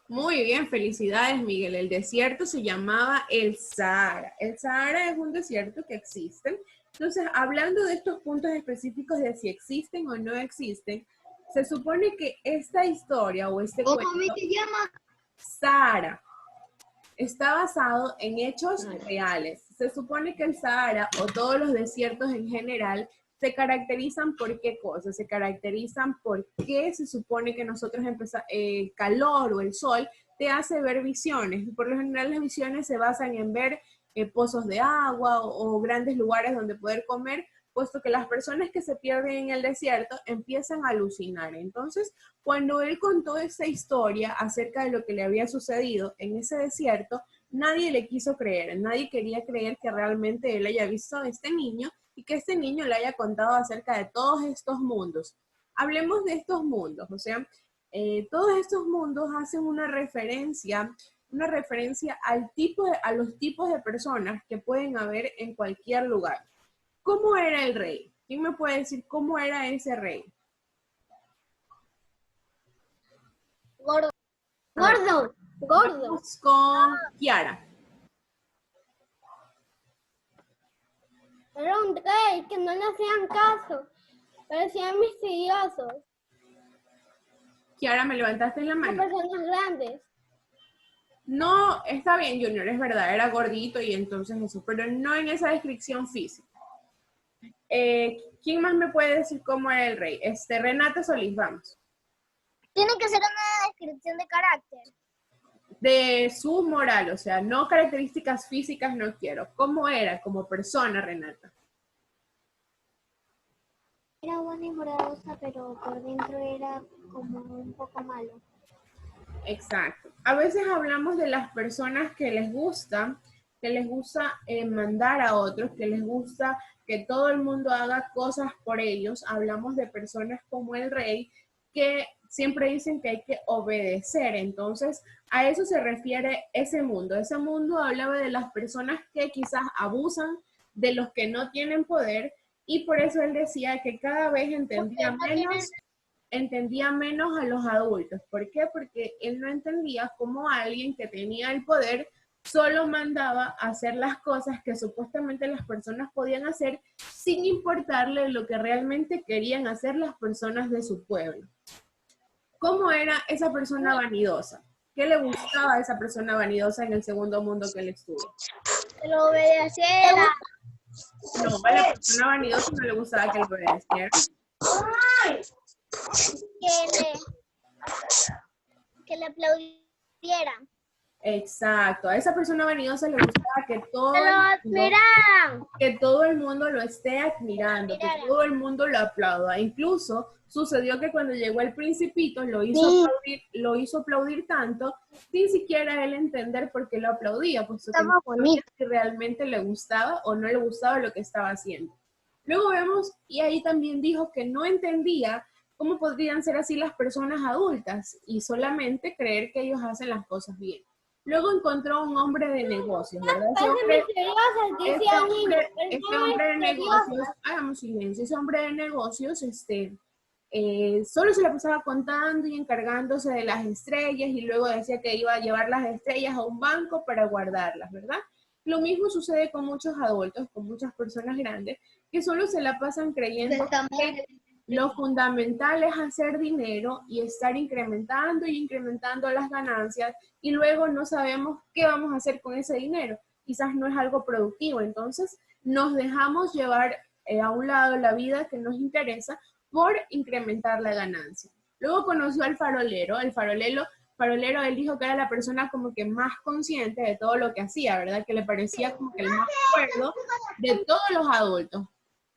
Muy bien, felicidades, Miguel. El desierto se llamaba el Sahara. El Sahara es un desierto que existe. Entonces, hablando de estos puntos específicos de si existen o no existen, se supone que esta historia o este cuento,
se llama?
Sahara, está basado en hechos reales. Se supone que el Sahara o todos los desiertos en general se caracterizan por qué cosas, se caracterizan por qué se supone que nosotros el calor o el sol te hace ver visiones. Por lo general las visiones se basan en ver pozos de agua o grandes lugares donde poder comer, puesto que las personas que se pierden en el desierto empiezan a alucinar. Entonces, cuando él contó esa historia acerca de lo que le había sucedido en ese desierto, nadie le quiso creer, nadie quería creer que realmente él haya visto a este niño y que este niño le haya contado acerca de todos estos mundos. Hablemos de estos mundos, o sea, todos estos mundos hacen una referencia a los tipos de personas que pueden haber en cualquier lugar. ¿Cómo era el rey? ¿Quién me puede decir cómo era ese rey?
Gordo.
Vamos con Kiara.
Era un rey que no le hacían caso, parecían misteriosos,
Kiara, ¿me levantaste la mano?
personas grandes.
No, está bien, Junior, es verdad, era gordito y entonces eso, pero no en esa descripción física. ¿Quién más me puede decir cómo era el rey? Renata Solís, vamos.
Tiene que ser una descripción de carácter.
De su moral, o sea, no características físicas no quiero. ¿Cómo era como persona, Renata?
Era buena y bondadosa, pero por dentro era como un poco malo.
Exacto. A veces hablamos de las personas que les gusta mandar a otros, que les gusta que todo el mundo haga cosas por ellos. Hablamos de personas como el rey, que siempre dicen que hay que obedecer. Entonces, a eso se refiere ese mundo. Ese mundo hablaba de las personas que quizás abusan de los que no tienen poder, y por eso él decía que cada vez entendía menos a los adultos. ¿Por qué? Porque él no entendía cómo alguien que tenía el poder solo mandaba a hacer las cosas que supuestamente las personas podían hacer sin importarle lo que realmente querían hacer las personas de su pueblo. ¿Cómo era esa persona vanidosa? ¿Qué le gustaba a esa persona vanidosa en el segundo mundo que él estuvo?
Que lo obedeciera.
No, a la persona vanidosa no le gustaba que le obedeciera.
Que le aplaudieran.
Exacto, a esa persona vanidosa le gustaba que todo el mundo lo esté admirando, que todo el mundo lo aplauda. Incluso sucedió que cuando llegó el Principito lo hizo aplaudir tanto, sin siquiera él entender por qué lo aplaudía, puesto que no sabía si realmente le gustaba o no le gustaba lo que estaba haciendo. Luego vemos, y ahí también dijo que no entendía cómo podrían ser así las personas adultas y solamente creer que ellos hacen las cosas bien. Luego encontró un hombre de negocios, ¿verdad? Ese hombre de negocios, hagamos silencio, ese hombre de negocios, solo se la pasaba contando y encargándose de las estrellas y luego decía que iba a llevar las estrellas a un banco para guardarlas, ¿verdad? Lo mismo sucede con muchos adultos, con muchas personas grandes, que solo se la pasan creyendo que lo fundamental es hacer dinero y estar incrementando y incrementando las ganancias y luego no sabemos qué vamos a hacer con ese dinero. Quizás no es algo productivo, entonces nos dejamos llevar a un lado la vida que nos interesa por incrementar la ganancia. Luego conoció al farolero. El farolero, él dijo que era la persona como que más consciente de todo lo que hacía, ¿verdad? Que le parecía como que el más cuerdo de todos los adultos.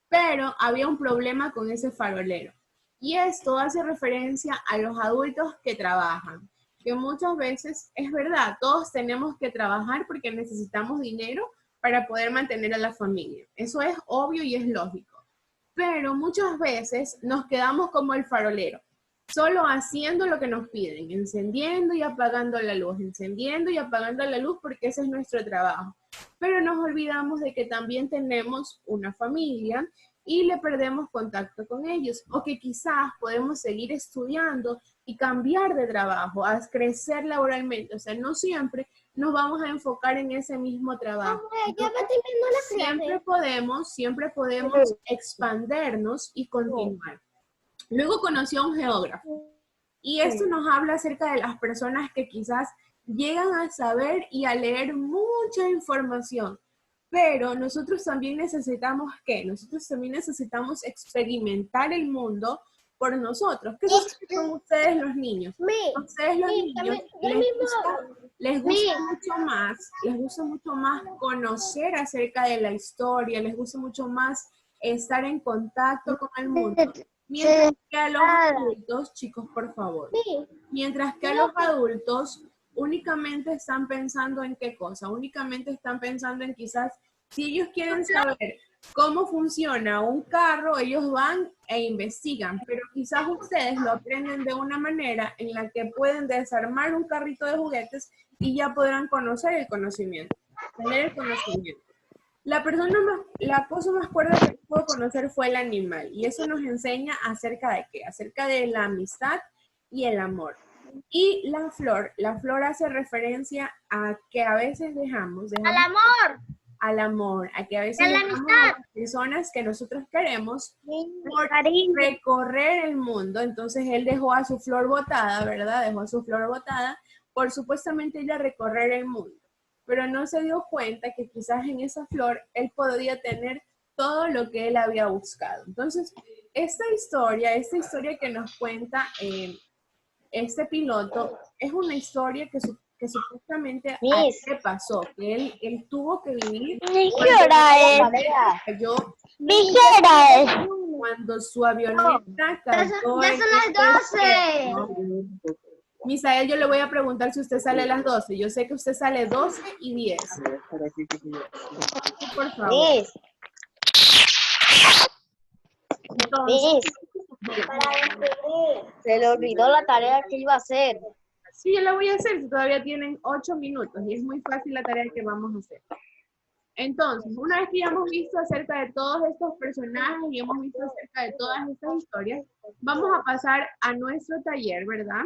Pero había un problema con ese farolero. Y esto hace referencia a los adultos que trabajan, que muchas veces, es verdad, todos tenemos que trabajar porque necesitamos dinero para poder mantener a la familia. Eso es obvio y es lógico. Pero muchas veces nos quedamos como el farolero, solo haciendo lo que nos piden, encendiendo y apagando la luz, encendiendo y apagando la luz porque ese es nuestro trabajo. Pero nos olvidamos de que también tenemos una familia y le perdemos contacto con ellos, o que quizás podemos seguir estudiando y cambiar de trabajo, a crecer laboralmente. O sea, no siempre nos vamos a enfocar en ese mismo trabajo.
Ya va terminando la clase.
Siempre podemos expandernos y continuar. Luego conoció a un geógrafo, y esto nos habla acerca de las personas que quizás llegan a saber y a leer mucha información, pero nosotros también necesitamos, ¿qué? Nosotros también necesitamos experimentar el mundo por nosotros. ¿Qué sucede con ustedes los niños? A ustedes los niños les gusta mucho más conocer acerca de la historia, les gusta mucho más estar en contacto con el mundo. Mientras que a los adultos, chicos, por favor, mientras que a los adultos únicamente están pensando en qué cosa, únicamente están pensando en quizás, si ellos quieren saber cómo funciona un carro, ellos van e investigan, pero quizás ustedes lo aprenden de una manera en la que pueden desarmar un carrito de juguetes y ya podrán conocer el conocimiento, tener el conocimiento. La cosa más cuerda que puedo conocer fue el animal, y eso nos enseña acerca de qué, acerca de la amistad y el amor. Y la flor hace referencia a que a veces dejamos
¡Al amor!
al amor, a que a veces dejamos a las personas que nosotros queremos por recorrer el mundo. Entonces él dejó a su flor botada, ¿verdad? Dejó a su flor botada por supuestamente ir a recorrer el mundo, pero no se dio cuenta que quizás en esa flor él podía tener todo lo que él había buscado. Entonces, esta historia que nos cuenta este piloto es una historia que supuestamente a él le pasó, que él tuvo que vivir.
¿Qué hora es?
Cuando su avioneta cayó.
Ya son las 12.
Misael, yo le voy a preguntar si usted sale a las 12. Yo sé que usted sale 12 y 10. Por favor. Entonces,
Se le olvidó la tarea que iba a hacer.
sí, yo la voy a hacer, si todavía tienen 8 minutos y es muy fácil la tarea que vamos a hacer. Entonces, una vez que ya hemos visto acerca de todos estos personajes y hemos visto acerca de todas estas historias, vamos a pasar a nuestro taller, ¿verdad?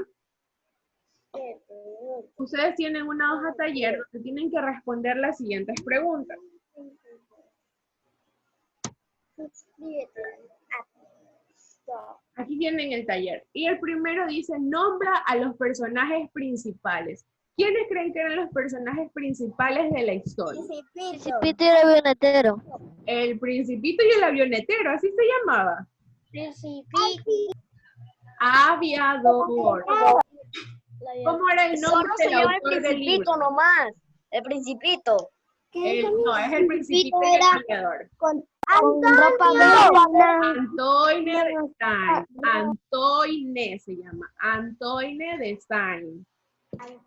Ustedes tienen una hoja taller donde tienen que responder las siguientes preguntas. Aquí tienen el taller. Y el primero dice, nombra a los personajes principales. ¿Quiénes creen que eran los personajes principales de la historia?
Principito y el avionetero.
El Principito y el avionetero, así se llamaba. Aviador. ¿Cómo era el nombre del autor del libro?
Nomás. El Principito.
No, es el Principito y el aviador. Antoine de Stein. Antoine se llama. Antoine de Stein.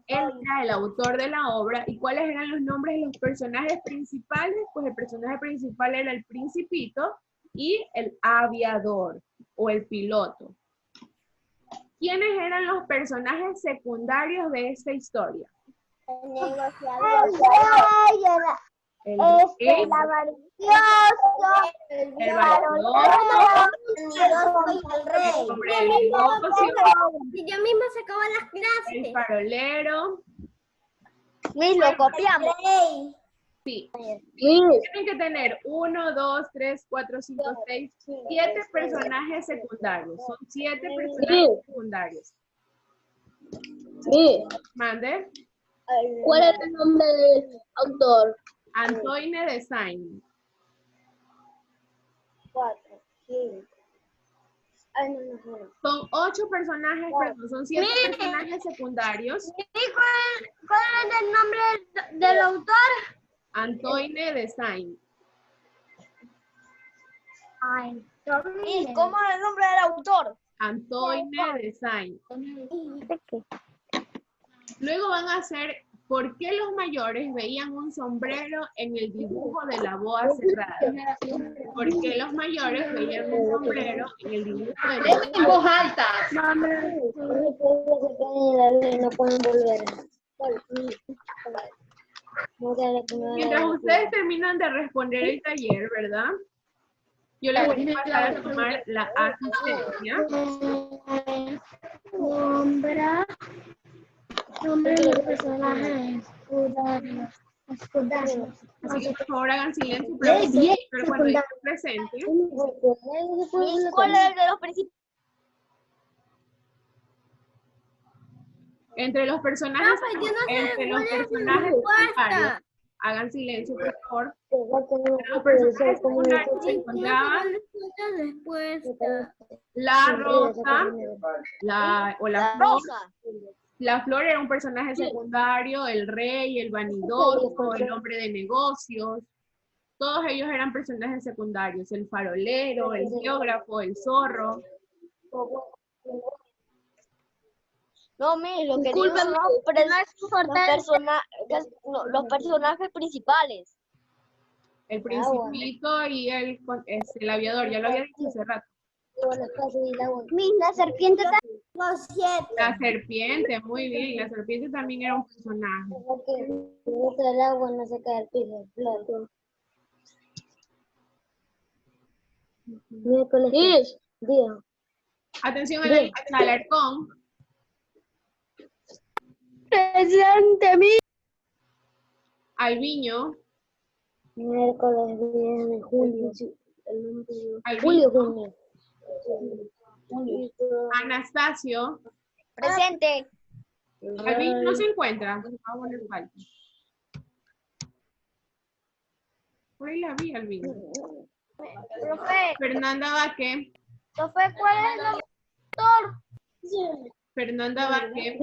Él era el autor de la obra. ¿Y cuáles eran los nombres de los personajes principales? Pues el personaje principal era el Principito y el aviador o el piloto. ¿Quiénes eran los personajes secundarios de esta historia?
El negociador.
El
Yo misma sacaba las clases.
el farolero.
Lo copiamos.
Sí. Tienen que tener 1, 2, 3, 4, 5, 6, 7 personajes secundarios. Son 7 personajes secundarios. Mande.
¿Cuál es el nombre del autor?
Antoine de Stein.
4, 5,
Son 8 personajes, perdón, son 7 personajes secundarios.
¿Cuál es el nombre del autor?
Antoine de Saint.
Ay,
¿Cómo es el nombre del autor?
Antoine de Saint. Luego van a hacer ¿por qué los mayores veían un sombrero en el dibujo de la boa cerrada? ¿Por qué los mayores veían un sombrero en el dibujo de la boa
En voz alta.
No pueden volver.
Mientras ustedes terminan de responder el taller, ¿verdad? Yo les voy a pasar a tomar la asistencia.
Nombre de los personajes secundarios.
Así que por favor hagan silencio, pero cuando digan presente.
¿Cuál es el de los principales?
Entre los personajes, secundarios, hagan silencio, por favor. Los personajes secundarios se encontraban la rosa, la flor. La flor era un personaje secundario, el rey, el vanidoso, el hombre de negocios. Todos ellos eran personajes secundarios. El farolero, el geógrafo, el zorro.
No, lo que digo son los personajes principales.
El principito y el aviador, ya lo había dicho hace rato.
La serpiente
La serpiente, muy bien. La serpiente también era un personaje.
el agua no se cae al piso.
Atención al Alarcón.
Presente,
Alviño.
Miércoles 10 de julio.
Alviño. Anastasio.
Presente.
Alviño no se encuentra. Vamos a falta. Por ahí la vi, Alviño.
Profe,
Fernanda Vaque.
¿cuál es el autor?
Fernanda Vaque.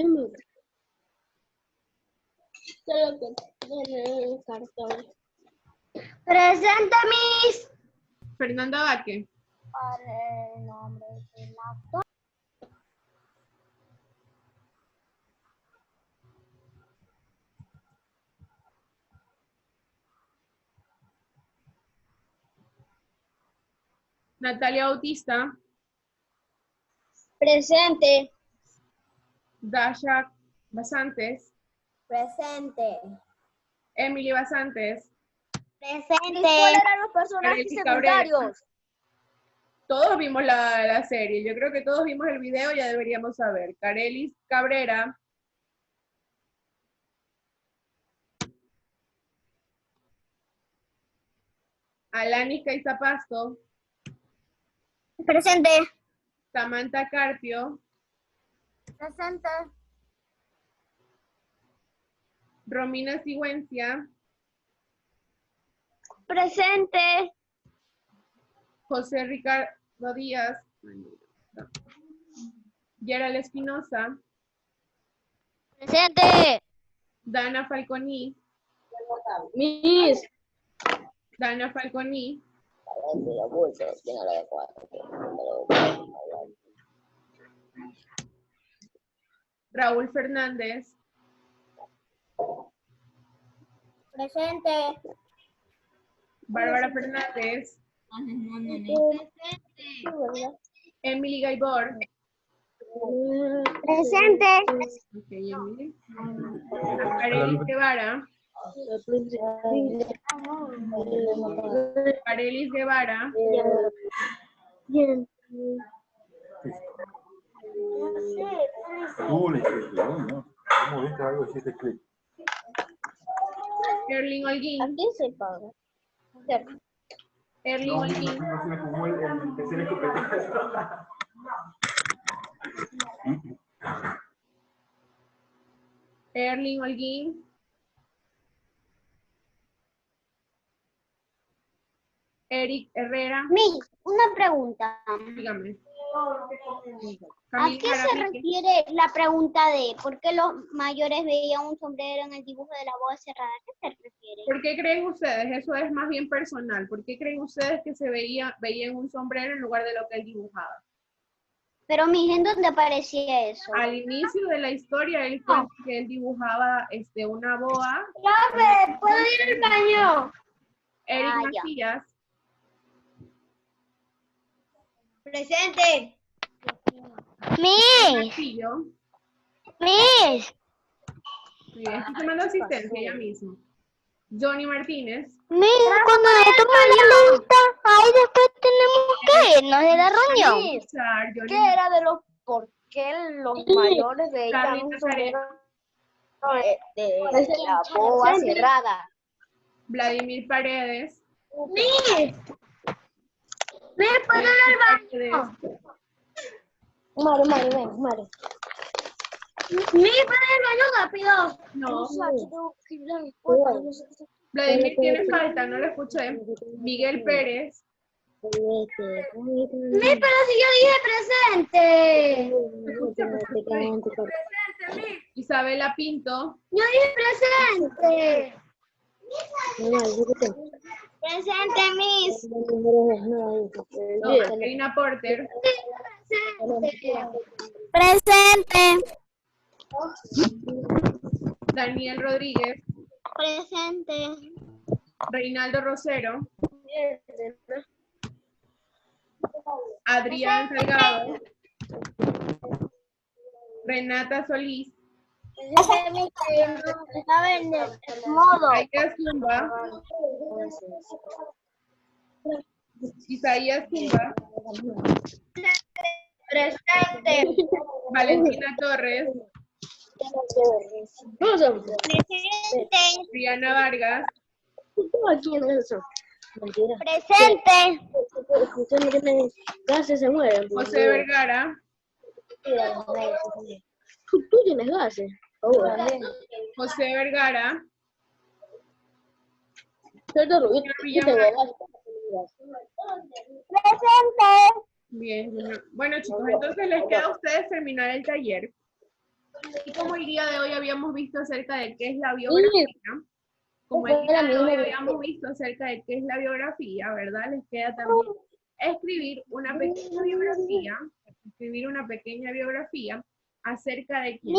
Presente, Miss.
Fernanda Vaque.
El nombre del autor.
Natalia Bautista.
Presente.
Dasha Basantes.
Presente.
Emily Basantes.
Presente. ¿Cuáles eran los personajes
Arely Cabrera.
secundarios?
Todos vimos la serie. Yo creo que todos vimos el video, ya deberíamos saber. Carelis Cabrera. Alanis Caizapasto.
Presente.
Samantha Carpio.
Presente.
Romina Sigüencia.
Presente.
José Ricardo Díaz. Gerald Espinosa.
Presente.
Dana Falconi.
Miss.
Dana Falconi. Raúl Fernández.
Presente.
Bárbara Fernández. Emily Gaibor.
Presente.
Ok, Emily. Arelis Guevara. Arelis Guevara.
Le hiciste, ¿no? ¿Cómo viste algo? Hiciste clic.
Erling Holguín.
Aquí se paga.
Erling
No,
Holguín.
no se me fumó el tercer escopetazo.
Erling Holguín. Eric Herrera.
Miss, una pregunta.
Dígame.
¿A qué se
Jaramillo.
refiere la pregunta de por qué los mayores veían un sombrero en el dibujo de la boca cerrada? ¿A qué se refiere?
¿Por qué creen ustedes? Eso es más bien personal. ¿Por qué creen ustedes que se veían un sombrero en lugar de lo que él dibujaba?
Pero miren dónde aparecía eso.
Al inicio de la historia, él cuenta que él dibujaba una boa.
Profe, ¿puedo ir al baño?
Eric
Ah, ya.
Macías.
Presente.
Miss,
Castillo.
Miss,
Muy bien, estoy tomando asistencia ya mismo. Johnny Martínez.
Miss, cuando le tome la lista, ahí después tenemos que irnos de la reunión.
Escuchar, Johnny
¿Qué era de los por qué los mayores veían
Carlita
un sombrero
Carrera.
de la boa cerrada?
Vladimir Paredes.
Miss, ¿puedo ir al baño? Mare, ven, Mare. Miss, ¿puedo ir al baño rápido?
No.
Cuidado.
Vladimir tiene falta, no lo escuché. Miguel Pérez.
Miss, pero si yo dije presente.
¿Me escucha?
Presente, Miss.
Isabela Pinto.
Yo dije presente.
Presente, Miss.
No, Reina Porter.
Presente.
Daniel Rodríguez.
Presente.
Reinaldo Rosero. Adrián Salgado. Renata Solís.
Estaba en el modo.
Isaías Zumba. Isaías Zumba.
Presente.
Valentina Torres.
Presente.
Rihanna Vargas.
Presente.
Gases se mueren.
José Vergara.
Tú tienes gases.
José Vergara.
Presente.
Bien. Bueno, chicos, entonces les queda a ustedes terminar el taller. Y como el día de hoy habíamos visto acerca de qué es la biografía, como el día de hoy habíamos visto acerca de qué es la biografía, ¿verdad? Les queda también escribir una pequeña biografía acerca de quién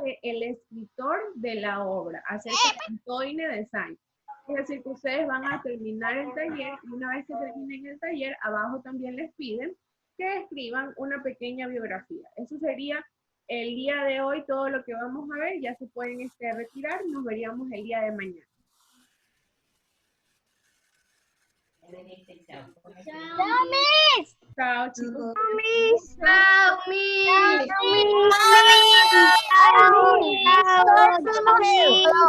es el escritor de la obra, acerca de Antoine de Saint. Es decir, que ustedes van a terminar el taller y una vez que terminen el taller, abajo también les piden que escriban una pequeña biografía. Eso sería el día de hoy, todo lo que vamos a ver. Ya se pueden retirar, nos veríamos el día de mañana.
Chao, Miss.
Chao, chicos.
Miss.
Chao, Miss.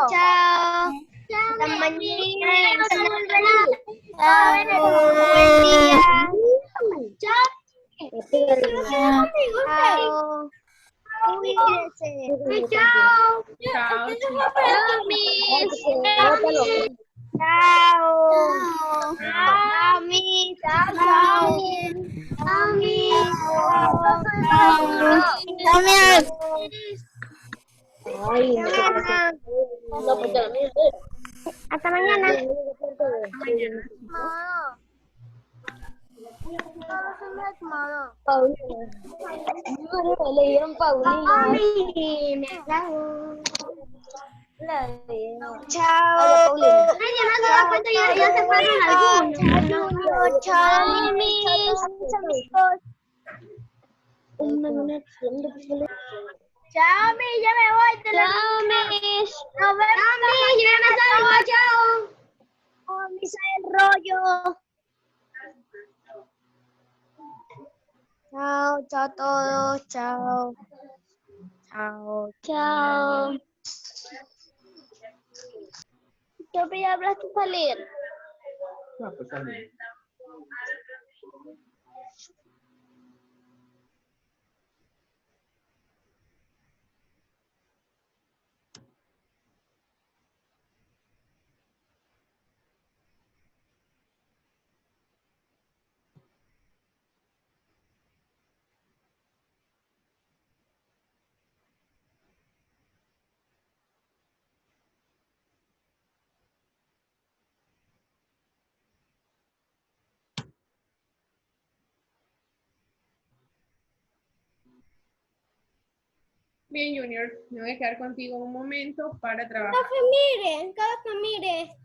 Chao. Hasta mañana. Chao. Cuídense.
Chao.
Chao, chicos.
Chao, Miss.
Chao. Chao, Miss. Chao, Miss. Chao, Miss. Hasta mañana.
Le dieron Paulina.
Chao.
Ay, ya no se da cuenta, ya se fueron algunos.
Chao, Miss.
Chao, Miss, ya me voy.
Chao, Miss.
Nos vemos. Chao, Miss, ya me salgo. Chao.
Oh, Miss, el rollo. Chao, chao a todos. Chao. Chao. Chao. ¿Qué ya hablaste salir?
Ah, pues, también.
Bien, Junior, me voy a quedar contigo un momento para trabajar.
Profe, mire, mire.